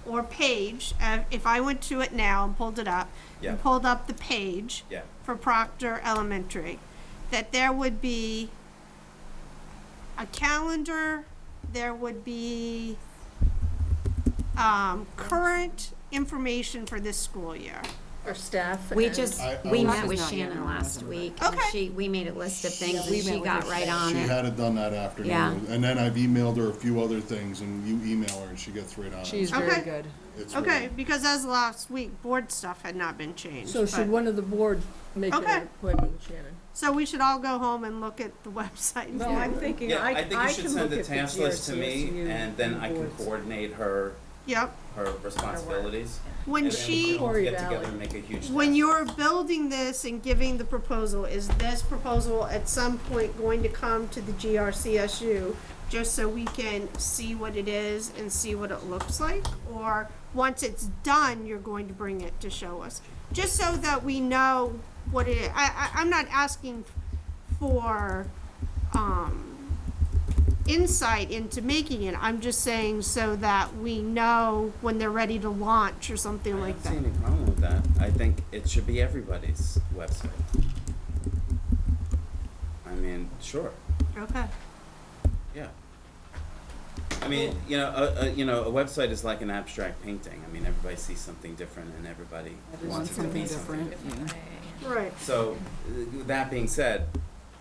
or page, if I went to it now and pulled it up, Yeah. and pulled up the page Yeah. for Proctor Elementary, that there would be a calendar, there would be current information for this school year. Our staff. We and- just, I we was- met with Not yet, Shannon no, last nothing. week. Okay. We made a list of things we and she met with got her right today. on She it. had it done that afternoon. Yeah. And then I've emailed her a few other things and you email her and she gets right on it. She's Okay. very good. It's Okay, really- because as of last week, board stuff had not been changed. So should but- one of the board make an Okay. appointment with Shannon? So we should all go home and look at the website. Well, I'm thinking Yeah, I I think you should can send look the at the task list to me GRCSU and then I can boards. coordinate her Yep. responsibilities. When And then we she, can all Quarry get together Valley. and make a huge when task. you're building this and giving the proposal, is this proposal at some point going to come to the GRCSU just so we can see what it is and see what it looks like? Or once it's done, you're going to bring it to show us? Just so that we know what it is. I'm not asking for, insight into making it. I'm just saying so that we know when they're ready to launch or something like I that. don't see any problem with that. I think it should be everybody's website. I mean, sure, Okay. yeah. I mean, you know, a website is like an abstract painting. I mean, everybody sees something different and everybody wants it to Something be something different, yeah. Right. So, that being said,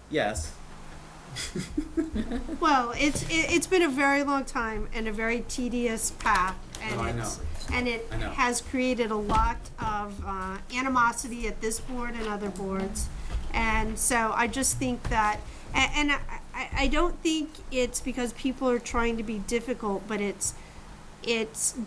yes, Well, it's been a very long time and a very tedious path, and No, I know. it I know. has created a lot of animosity at this board and other boards, and so I just think that, and I don't think it's because people are trying to be difficult, but it's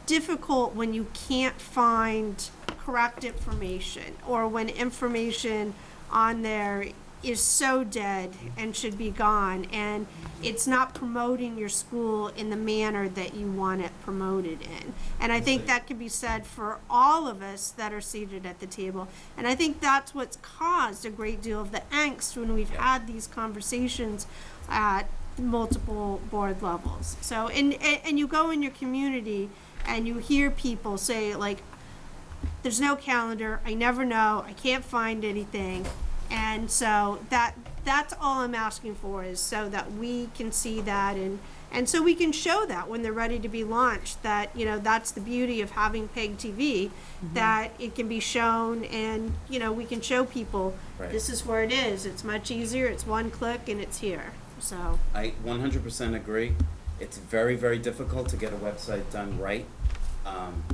difficult when you can't find correct information, or when information on there is so dead and should be gone, and it's not promoting your school in the manner that you want it promoted in. And I think that can be said for all of us that are seated at the table. And I think that's what's caused a great deal of the angst when we've had these conversations at multiple board levels. So, and you go in your community and you hear people say, like, there's no calendar, I never know, I can't find anything. And so that's all I'm asking for, is so that we can see that And so we can show that when they're ready to be launched, that, you know, that's the beauty of having PEG TV, that it can be shown and, you know, we can show people, Right. this is where it is. It's much easier. It's one click and it's here. So, I 100% agree. It's very, very difficult to get a website done right.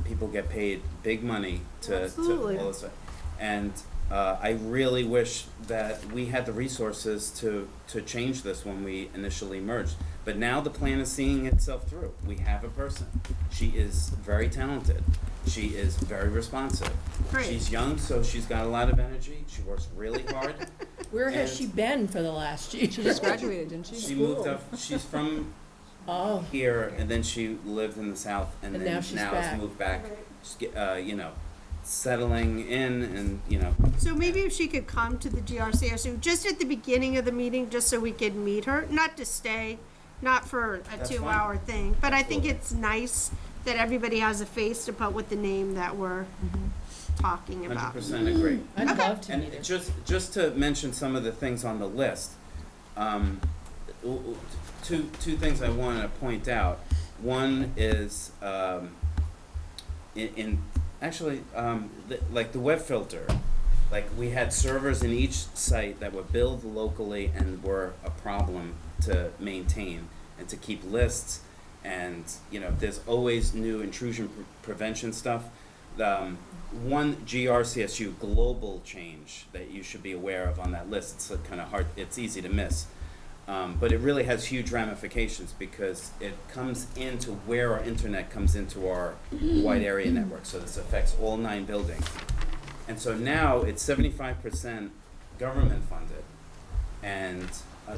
People get paid big money to Absolutely. all this stuff. And I really wish that we had the resources to change this when we initially merged. But now the plan is seeing itself through. We have a person. She is very talented. She is very responsive. Great. She's young, so she's got a lot of energy. She works really hard. Where has And- she been for the last year? She just graduated, didn't she? She moved up. She's from here, and then she lived in the South, and And then now she's has back. moved back. You know, settling in, and you know. so maybe if she could come to the GRCSU just at the beginning of the meeting, just so we could meet her, not to stay, not for a That's 2-hour thing, but I think Absolutely. it's nice that everybody has a face to put with the name that we're talking about. 100% agree. I'd Okay. love to And meet her. just to mention some of the things on the list, two things I want to point out. One is like the web filter. Like we had servers in each site that were built locally and were a problem to maintain and to keep lists. And you know, there's always new intrusion prevention stuff. One GRCSU global change that you should be aware of on that list. It's kind of hard. It's easy to miss, but it really has huge ramifications because it comes into where our internet comes into our wide area network. So this affects all 9 buildings, and so now it's 75% government funded, and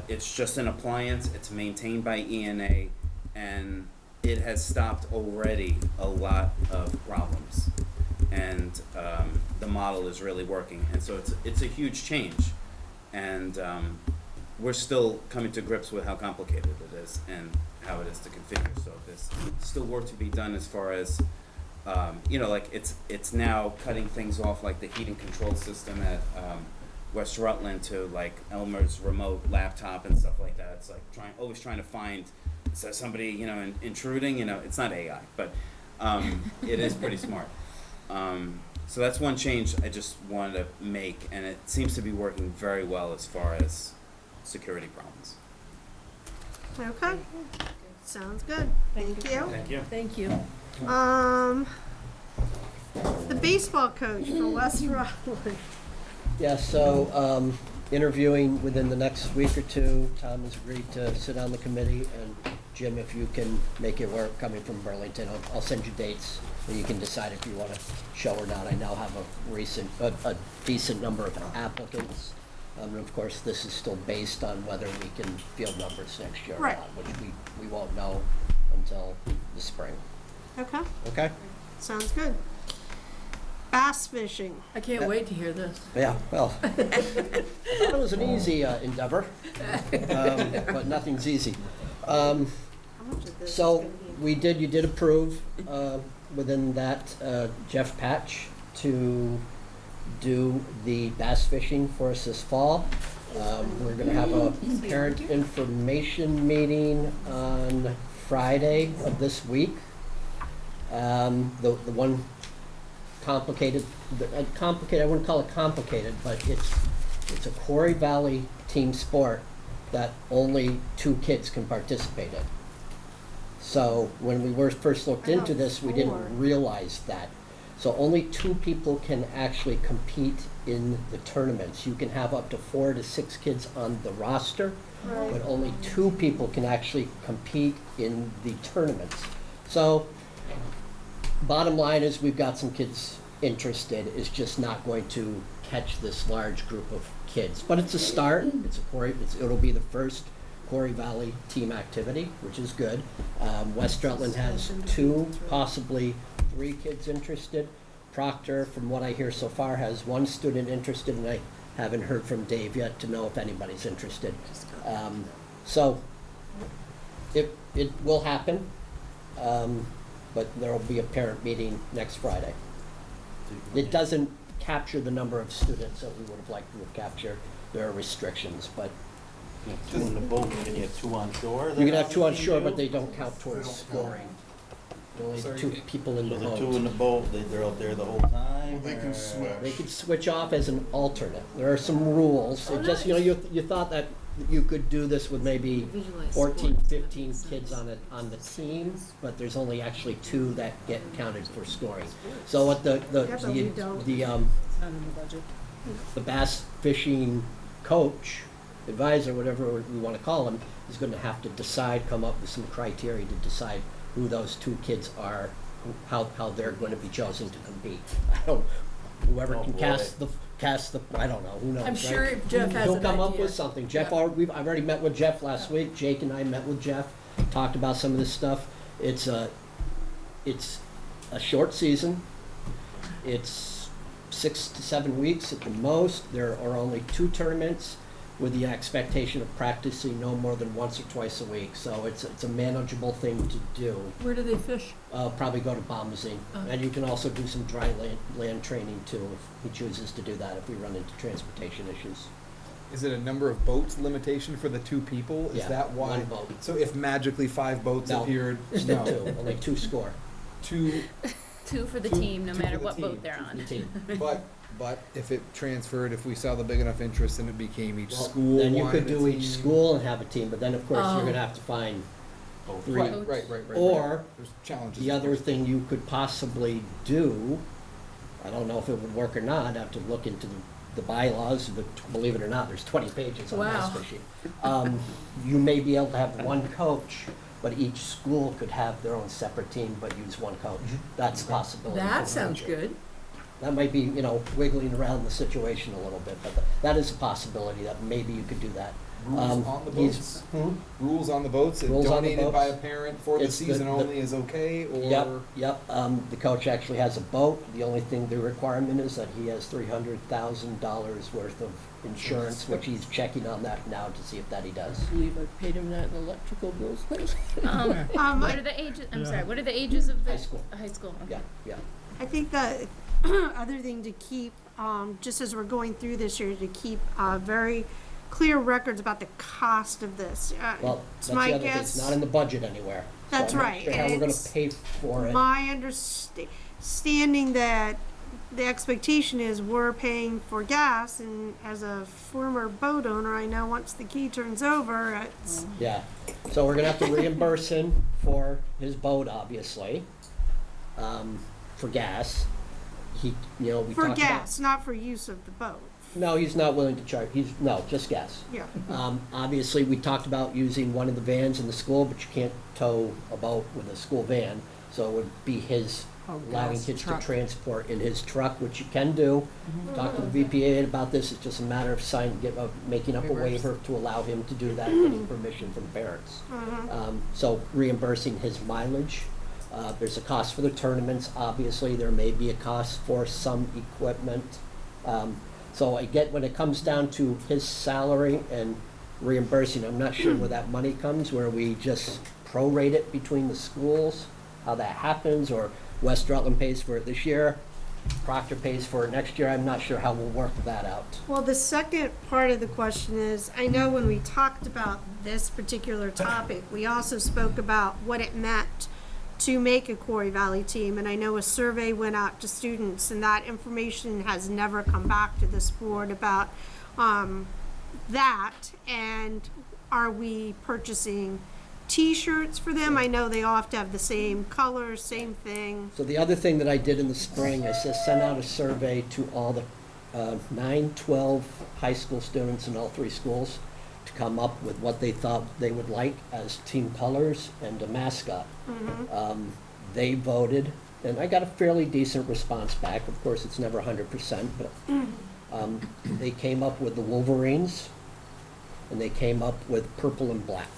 it's just an appliance. It's maintained by ENA, and it has stopped already a lot of problems. And the model is really working, and so it's a huge change, and we're still coming to grips with how complicated it is and how it is to configure. So there's still work to be done as far as you know, like it's now cutting things off, like the heating control system at West Rutland to like Elmer's remote laptop and stuff like that. It's like always trying to find somebody, you know, intruding. You know, it's not AI, but it is pretty smart. So that's one change I just wanted to make, and it seems to be working very well as far as security problems. Okay, sounds good. Thank you. Thank you. Thank you. The baseball coach for West Rutland. Yeah, so, interviewing within the next week or two. Tom has agreed to sit on the committee, and Jim, if you can make it work, coming from Burlington, I'll send you dates, and you can decide if you wanna show or not. I now have a decent number of applicants. And of course, this is still based on whether we can field numbers next year or Right. not, which we won't know until the spring. Okay, Okay? sounds good. Bass fishing. I can't wait to hear this. Yeah, well, I thought it was an easy endeavor, but nothing's easy. How much of this is So gonna be? you did approve within that Jeff Patch to do the bass fishing for us this fall. We're gonna have a parent information meeting on Friday of this week. The one complicated, I wouldn't call it complicated, but it's a Quarry Valley team sport that only 2 kids can participate in. So when we first looked into this, we didn't realize that. So only 2 people can actually compete in the tournaments. You can have up to 4 to 6 kids on the roster, but only 2 people can actually compete in the tournaments. So bottom line is we've got some kids interested. It's just not going to catch this large group of kids. But it's a start. It'll be the first Quarry Valley team activity, which is good. West Rutland has 2, possibly 3 kids interested. Proctor, from what I hear so far, has 1 student interested, and I haven't heard from Dave yet to know if anybody's interested. So it will happen, but there will be a parent meeting next Friday. It doesn't capture the number of students that we would have liked to have captured. There are restrictions, but Two in the boat, can you have two on shore? You can have two on shore, but they don't count towards scoring. Only two people in the So the boat. two in the boat, they're out there the whole time? They can or- switch. They could switch off as an alternate. There are some rules. It just, you know, you thought that you could do this with maybe 14, 15 kids on the team, but there's only actually two that get counted for scoring. So what Yeah, but we don't. It's not in the budget. the bass fishing coach, advisor, whatever we want to call him, is going to have to decide, come up with some criteria to decide who those two kids are, how they're going to be chosen to compete. Whoever Oh, can boy. cast the, I don't know, who knows, I'm right? sure Jeff has He'll an come up idea. with something. Jeff, Yeah. I've already met with Jeff last week. Jake and I met with Jeff, talked about some of this stuff. It's a short season. It's 6 to 7 weeks at the most. There are only 2 tournaments with the expectation of practicing no more than once or twice a week. So it's a manageable thing to do. Where do they fish? Probably go to Bombazine. Oh. And you can also do some dry land training too if he chooses to do that, if we run into transportation issues. Is it a number of boats limitation for the 2 people? Is Yeah, that why? one boat. So if magically 5 boats No. appeared, Still no. 2, only 2 score. 2, Two for the Two- team, no two for matter the what team. boat they're on. but if it transferred, if we saw the big enough interest and it became each Well, school then you could wanted a do team. each school and have a team, but then of course Oh. you're gonna have to find three. Right. Or There's challenges. the other thing you could possibly do, I don't know if it would work or not, I'd have to look into the bylaws, but believe it or not, there's 20 pages on Wow. bass fishing. You may be able to have one coach, but each school could have their own separate team, but use one coach. That's a possibility. for That the sounds future. good. That might be, wiggling around the situation a little bit, but that is a possibility that maybe you could do that. Rules on the he's- boats? Rules on the boats, and Rules on the donated by a boats. parent for the It's the- season the- only is okay, or? Yep. The coach actually has a boat. The only thing, the requirement is that he has $300,000 worth of insurance, which he's checking on that now to see if that he does. I believe I paid him that in electrical bills lately. What are the ages, I'm sorry, what are the ages of the? High school. High school, okay. Yeah. I think the other thing to keep, just as we're going through this year, to keep very clear records about the cost of this. Well, It's that's the my other thing. guess. It's not in the budget anywhere. So That's I'm not right, sure how and we're gonna it's pay for it. My understanding that the expectation is we're paying for gas, and as a former boat owner, I know once the key turns over, it's, Yeah, so we're gonna have to reimburse him for his boat, obviously, for gas. We talked for about. gas, not for use of the boat. No, he's not willing to charge, just gas. Yeah. Obviously, we talked about using one of the vans in the school, but you can't tow a boat with a school van. So it would be his allowing gas kids to truck. transport in his truck, which you can do. Talk to the VPA about this, it's just a matter of making up a Reverse. waiver to allow him to do that, getting permission from parents. So reimbursing his mileage. There's a cost for the tournaments, obviously, there may be a cost for some equipment. So when it comes down to his salary and reimbursing, I'm not sure where that money comes, where we just prorate it between the schools, how that happens, or West Rutland pays for it this year, Proctor pays for it next year. I'm not sure how we'll work that out. Well, the second part of the question is, I know when we talked about this particular topic, we also spoke about what it meant to make a Quarry Valley team, and I know a survey went out to students, and that information has never come back to this board about that, and are we purchasing T-shirts for them? I know they all have to have the same colors, same thing. So the other thing that I did in the spring is just sent out a survey to all the 9-12 high school students in all 3 schools to come up with what they thought they would like as team colors and a mascot. They voted, and I got a fairly decent response back. Of course, it's never 100%, but they came up with the Wolverines, and they came up with purple and black.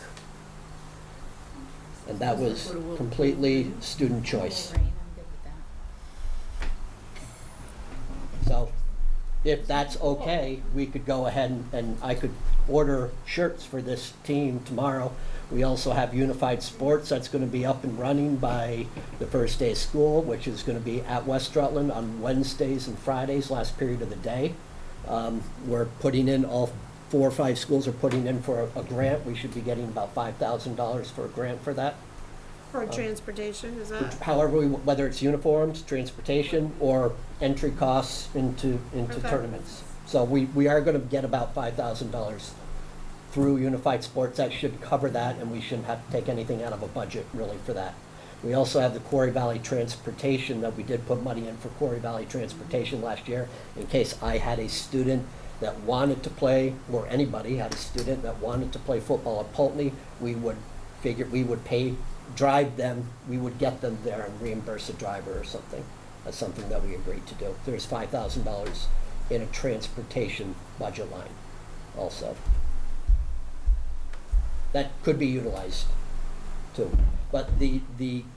And that was completely student choice. So, if that's okay, we could go ahead and I could order shirts for this team tomorrow. We also have Unified Sports that's going to be up and running by the first day of school, which is going to be at West Rutland on Wednesdays and Fridays, last period of the day. We're putting in all 4 or 5 schools are putting in for a grant. We should be getting about $5,000 for a grant for that. For transportation, is that? However, whether it's uniforms, transportation, or entry costs into Okay. tournaments. So we are gonna get about $5,000 through Unified Sports. That should cover that, and we shouldn't have to take anything out of a budget really for that. We also have the Quarry Valley Transportation, that we did put money in for Quarry Valley Transportation last year, in case I had a student that wanted to play, or anybody had a student that wanted to play football at Pulteney, we would drive them, we would get them there and reimburse a driver or something. That's something that we agreed to do. There's $5,000 in a transportation budget line also. That could be utilized too. But the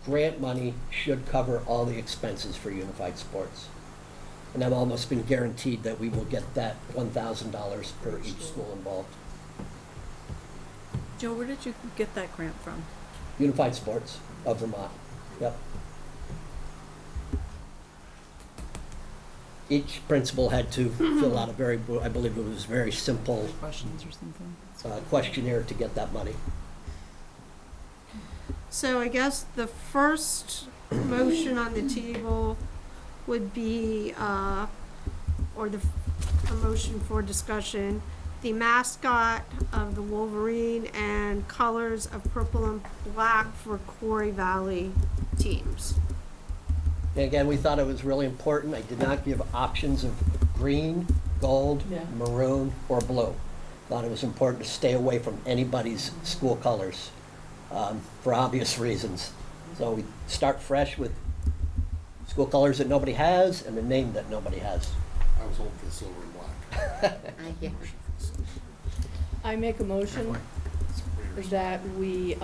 grant money should cover all the expenses for Unified Sports. And I've almost been guaranteed that we will get that $1,000 per each school involved. Joe, where did you get that grant from? Unified Sports of Vermont, yep. Each principal had to fill out a very, I believe it was very simple Questions or something? questionnaire to get that money. So I guess the first motion on the table would be, a motion for discussion, the mascot of the Wolverine and colors of purple and black for Quarry Valley teams. And again, we thought it was really important. I did not give options of green, gold, Yeah. maroon, or blue. Thought it was important to stay away from anybody's school colors, for obvious reasons. So we start fresh with school colors that nobody has and a name that nobody has. I was hoping for silver and black. I make a motion that we,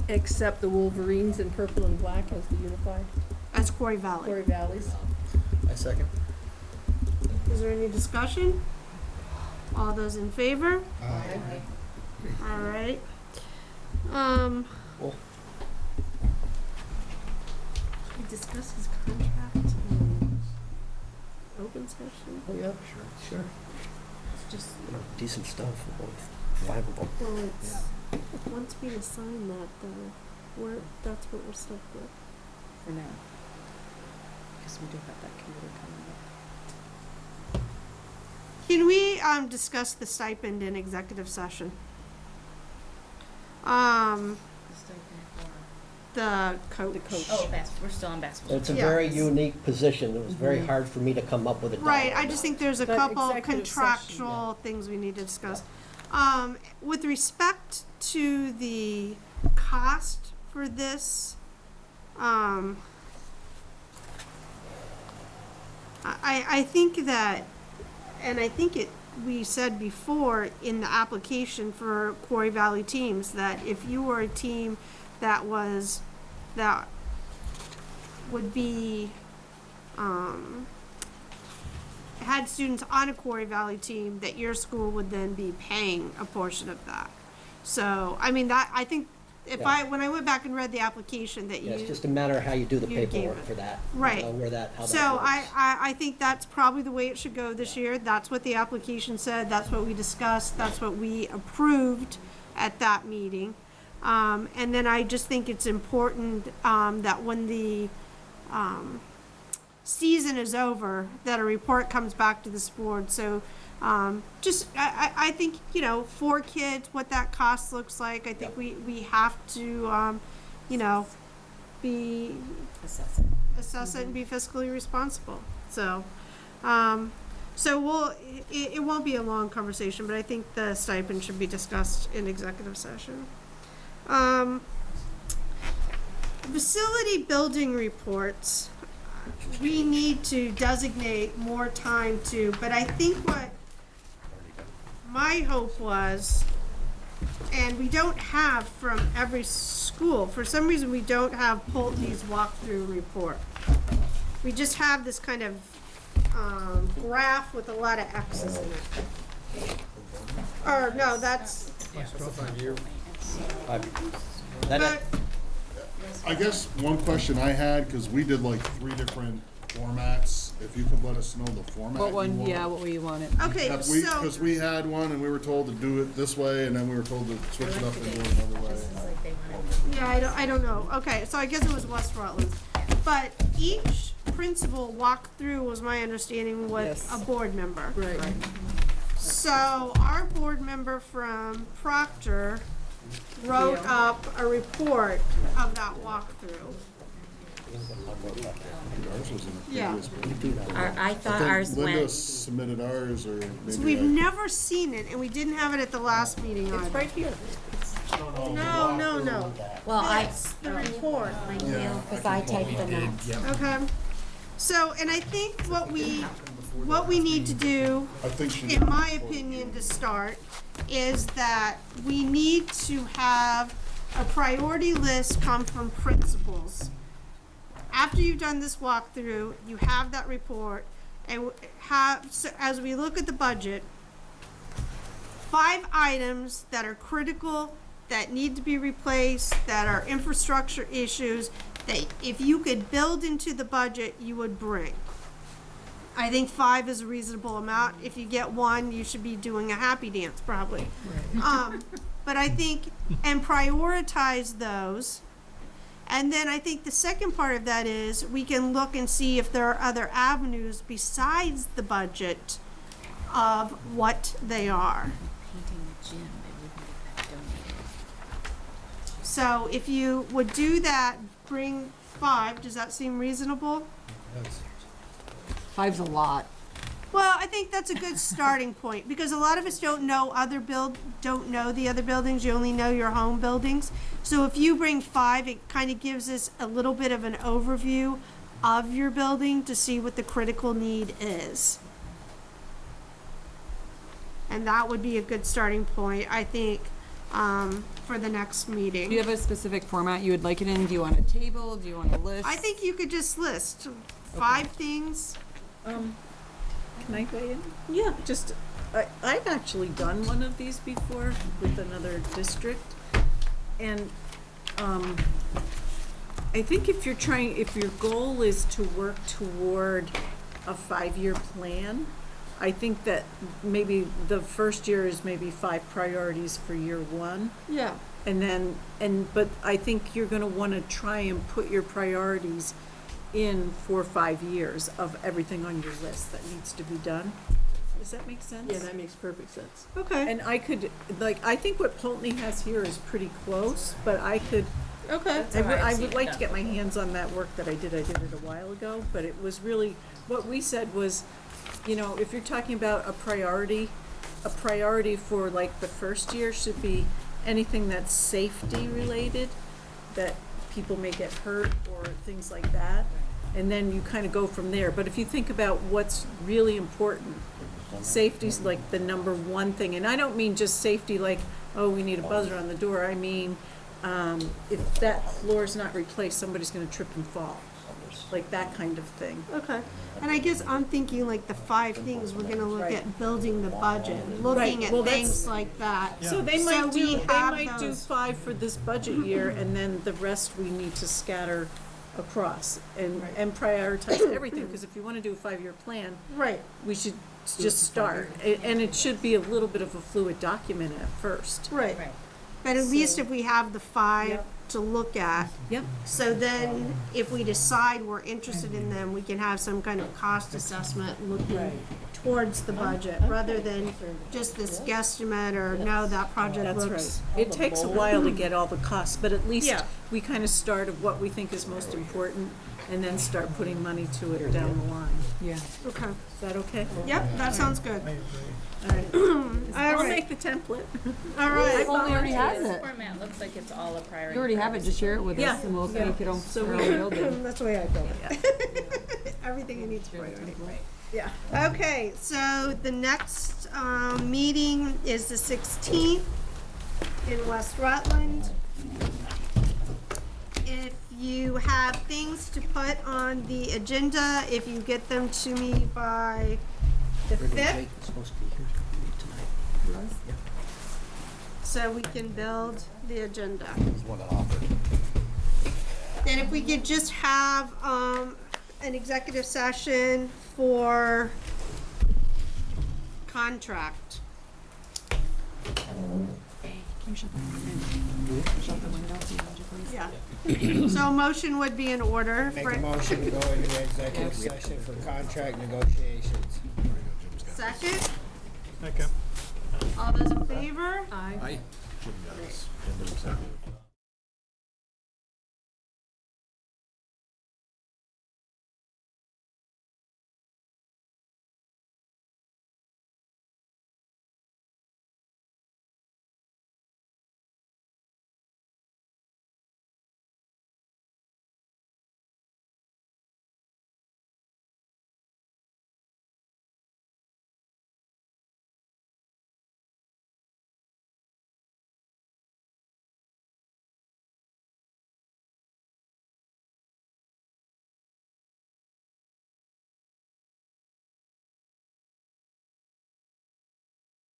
accept the Wolverines in purple and black as the unified As Quarry Valley. Quarry Valleys. I second. Is there any discussion? All those in favor? Aye. All right. Cool. Should we discuss his contract in open session? Oh, yeah, sure. It's just, Decent stuff for both, 5 of them. well, it's, it wants me to sign that though. That's what we're stuck with. For now. Because we do have that committee coming up. Can we, discuss the stipend in executive session? The coach. Oh, we're still on basketball. It's a Yeah. very unique position. It was very hard for me to come up with a dollar. Right, I just think there's a But couple executive session, contractual things we need to discuss. With respect to the cost for this, I think that, and I think we said before in the application for Quarry Valley teams, that if you were a team that would be, had students on a Quarry Valley team, that your school would then be paying a portion of that. So, I mean, that, I think, when I went back and read the application that Yeah, it's you, just a matter of how you do the you gave paperwork it. for that. Right. How that so works. I think that's probably the way it should go this year. That's what the application said, that's what we discussed, that's what we approved at that meeting. And then I just think it's important, that when the, season is over, that a report comes back to this board. So, I think, for kids, what that cost looks like, I think we have to, be, assess it and be fiscally responsible. So, it won't be a long conversation, but I think the stipend should be discussed in executive session. Facility building reports, we need to designate more time to, but I think what my hope was, and we don't have from every school, for some reason we don't have Pulteney's walkthrough report. We just have this kind of, graph with a lot of X's in it. Or, no, that's, That- but, I guess one question I had, because we did like 3 different formats, if you could let us know the format What you one, want. yeah, what way you want it. Okay, Because so, we had one and we were told to do it this way, and then we were told to switch it up and do it another way. yeah, I don't know. Okay, so I guess it was West Rutland. But each principal walked through, was my understanding, with Yes. a board member. Right. So our board member from Proctor wrote up a report of that walkthrough. Ours was in a Yeah. previous book. I thought think ours Linda went, submitted ours, or maybe So we've I- never seen it, and we didn't have it at the last meeting either. It's right here. No. well, That's the report. Yeah, because I typed the notes. Okay. So, and I think what we need to do, I think she. in my opinion, to start, is that we need to have a priority list come from principals. After you've done this walkthrough, you have that report, and so as we look at the budget, 5 items that are critical, that need to be replaced, that are infrastructure issues, that if you could build into the budget, you would bring. I think 5 is a reasonable amount. If you get 1, you should be doing a happy dance, probably. But I think, and prioritize those. And then I think the second part of that is, we can look and see if there are other avenues besides the budget of what they are. So if you would do that, bring 5, does that seem reasonable? 5's a lot. Well, I think that's a good starting point, because a lot of us don't know the other buildings, you only know your home buildings. So if you bring 5, it kind of gives us a little bit of an overview of your building to see what the critical need is. And that would be a good starting point, I think, for the next meeting. Do you have a specific format you would like it in? Do you want a table? Do you want a list? I think you could just list 5 things. Can I weigh in? Yeah, just, I've actually done one of these before with another district. And, I think if your goal is to work toward a 5-year plan, I think that maybe the first year is maybe 5 priorities for year 1. Yeah. And then, but I think you're gonna wanna try and put your priorities in 4 or 5 years of everything on your list that needs to be done. Does that make sense? Yeah, that makes perfect sense. Okay. And I could, I think what Pulteney has here is pretty close, but I could, Okay. I would like to get my hands on that work that I did it a while ago, but it was really, what we said was, if you're talking about a priority for like the first year should be anything that's safety related, that people may get hurt or things like that. And then you kind of go from there. But if you think about what's really important, safety's like the number 1 thing. And I don't mean just safety like, oh, we need a buzzer on the door. I mean, if that floor's not replaced, somebody's gonna trip and fall. Like that kind of thing. Okay. And I guess I'm thinking like the 5 things we're gonna look at building the budget, looking at Well, things like that. So they might we have do those. 5 for this budget year, and then the rest we need to scatter across and prioritize everything, because if you wanna do a 5-year plan, Right. we should just start. And it should be a little bit of a fluid document at first. Right. But at least if we have the 5 Yep. to look at. Yep. So then, if we decide we're interested in them, we can have some kind of cost assessment looking towards the budget, rather than just this guesstimate or, no, that project That's looks. right. It takes a while to get all the costs, but at least Yeah. we kind of start of what we think is most important, and then start putting money to it down the line. Yeah. Okay. Is that okay? Yep, that sounds good. All right. I'll right. make the template. All right. Only already has This it. format looks like it's all a priority. You already have it, just share it with Yeah. us and we'll Yeah. make it on So our we- own building. That's the way I build it. Everything you need is priority. Yeah. Okay, so the next meeting is the 16th in West Rutland. If you have things to put on the agenda, if you get them to me by the 5th, Supposed to be here tonight. so we can build the agenda. There's one that offered. And if we could just have, an executive session for contract. Yeah. So a motion would be in order. Make for- a motion to go into executive session for contract negotiations. Second? Second. All those in favor? Aye. Aye.